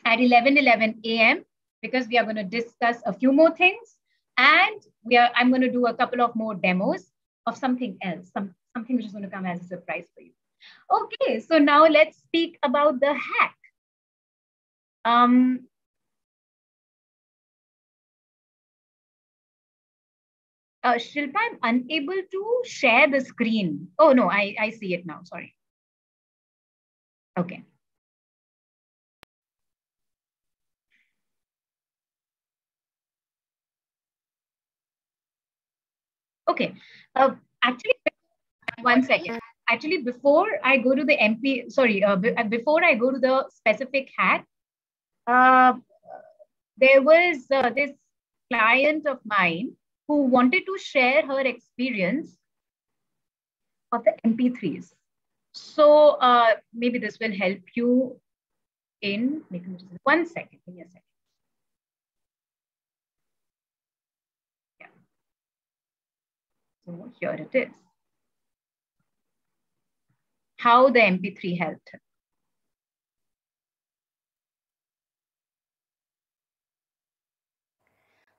[SPEAKER 1] at 11:11 a.m. because we are going to discuss a few more things, and I'm going to do a couple of more demos of something else, something which is going to come as a surprise for you. Okay, so now let's speak about the hack. Shilpa, I'm unable to share the screen. Oh no, I see it now. Sorry. Okay. Okay. Actually, one second. Actually, before I go to the MP, sorry, before I go to the specific hack, there was this client of mine who wanted to share her experience of the MP3s. So maybe this will help you in, 1 second, give me a second. Yeah. So here it is. How the MP3 helped her.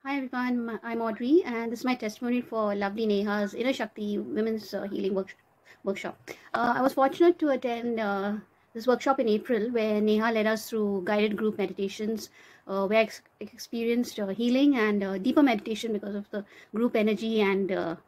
[SPEAKER 9] Hi everyone, I'm Audrey, and this is my testimony for lovely Neha's Inner Shakti Women's Healing Workshop. I was fortunate to attend this workshop in April, where Neha led us through guided group meditations, where I experienced healing and deeper meditation because of the group energy and the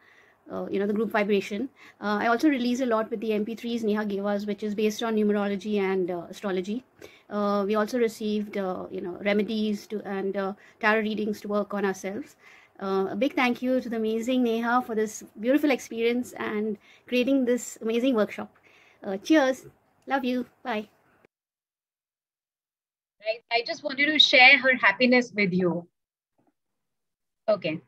[SPEAKER 9] group vibration. I also released a lot with the MP3s Neha gave us, which is based on numerology and astrology. We also received, remedies and tarot readings to work on ourselves. A big thank you to the amazing Neha for this beautiful experience and creating this amazing workshop. Cheers. Love you. Bye.
[SPEAKER 1] Right. I just wanted to share her happiness with you. Okay.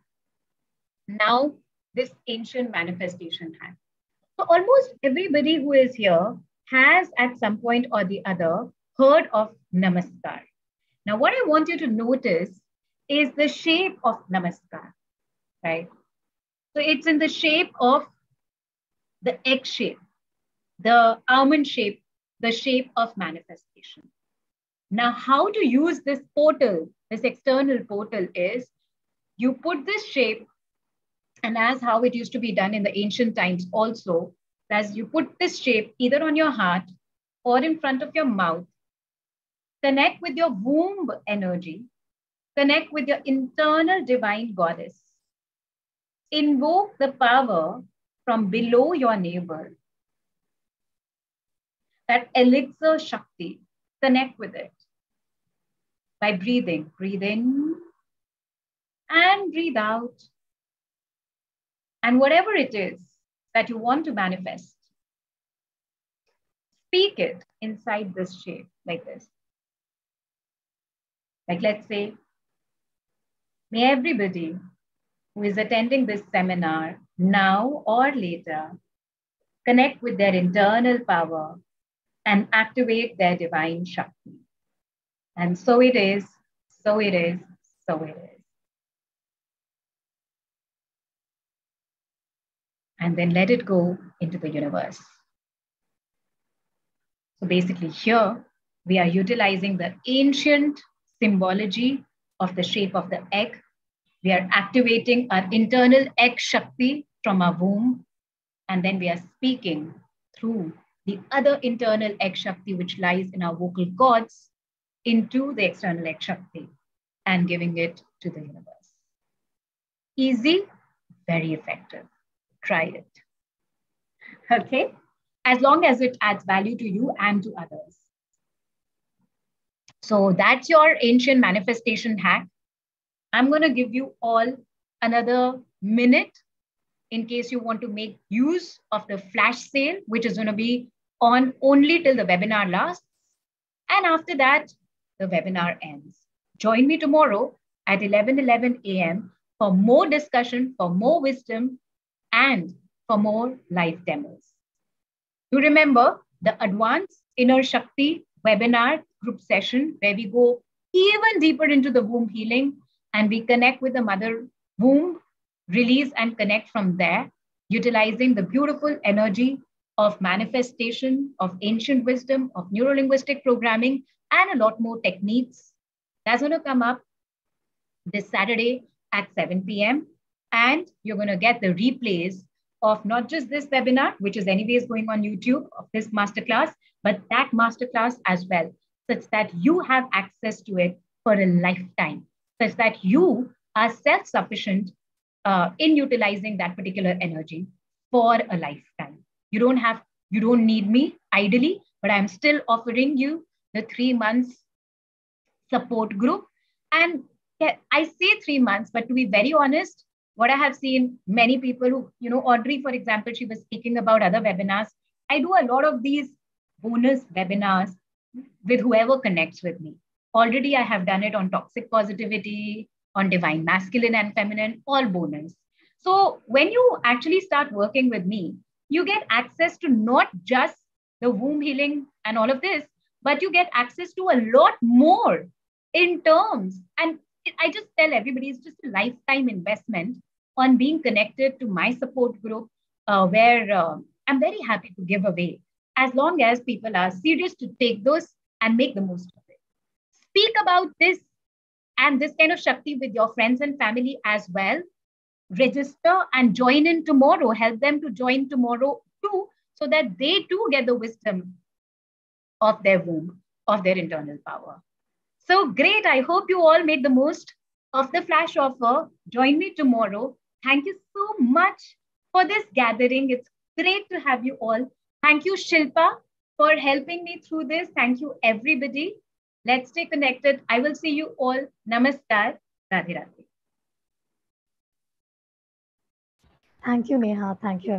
[SPEAKER 1] Now, this ancient manifestation hack. So almost everybody who is here has at some point or the other heard of Namaskar. Now, what I want you to notice is the shape of Namaskar, right? So it's in the shape of the egg shape, the almond shape, the shape of manifestation. Now, how to use this portal, this external portal is you put this shape, and as how it used to be done in the ancient times also, as you put this shape either on your heart or in front of your mouth, connect with your womb energy, connect with your internal divine goddess, invoke the power from below your navel, that elixir Shakti, connect with it by breathing. Breathe in and breathe out. And whatever it is that you want to manifest, speak it inside this shape like this. Like, let's say, may everybody who is attending this seminar now or later connect with their internal power and activate their divine Shakti. And so it is, so it is, so it is. And then let it go into the universe. So basically here, we are utilizing the ancient symbology of the shape of the egg. We are activating our internal egg Shakti from our womb. And then we are speaking through the other internal egg Shakti, which lies in our vocal cords, into the external egg Shakti and giving it to the universe. Easy, very effective. Try it. Okay? As long as it adds value to you and to others. So that's your ancient manifestation hack. I'm going to give you all another minute in case you want to make use of the flash sale, which is going to be on only till the webinar lasts. And after that, the webinar ends. Join me tomorrow at 11:11 a.m. for more discussion, for more wisdom, and for more live demos. You remember the Advanced Inner Shakti webinar group session where we go even deeper into the womb healing and we connect with the mother womb, release and connect from there, utilizing the beautiful energy of manifestation, of ancient wisdom, of neuro-linguistic programming, and a lot more techniques. That's going to come up this Saturday at 7 p.m. And you're going to get the replays of not just this webinar, which is anyways going on YouTube, of this masterclass, but that masterclass as well, such that you have access to it for a lifetime, such that you are self-sufficient in utilizing that particular energy for a lifetime. You don't need me ideally, but I'm still offering you the 3 months support group. And I say 3 months, but to be very honest, what I have seen many people who, Audrey, for example, she was speaking about other webinars. I do a lot of these bonus webinars with whoever connects with me. Already I have done it on toxic positivity, on divine masculine and feminine, all bonus. So when you actually start working with me, you get access to not just the womb healing and all of this, but you get access to a lot more in terms. And I just tell everybody it's just a lifetime investment on being connected to my support group, where I'm very happy to give away as long as people are serious to take those and make the most of it. Speak about this and this kind of Shakti with your friends and family as well. Register and join in tomorrow. Help them to join tomorrow too, so that they too get the wisdom of their womb, of their internal power. So great. I hope you all made the most of the flash offer. Join me tomorrow. Thank you so much for this gathering. It's great to have you all. Thank you, Shilpa, for helping me through this. Thank you, everybody. Let's stay connected. I will see you all. Namaskar. Radhe Radhe.
[SPEAKER 2] Thank you, Neha. Thank you,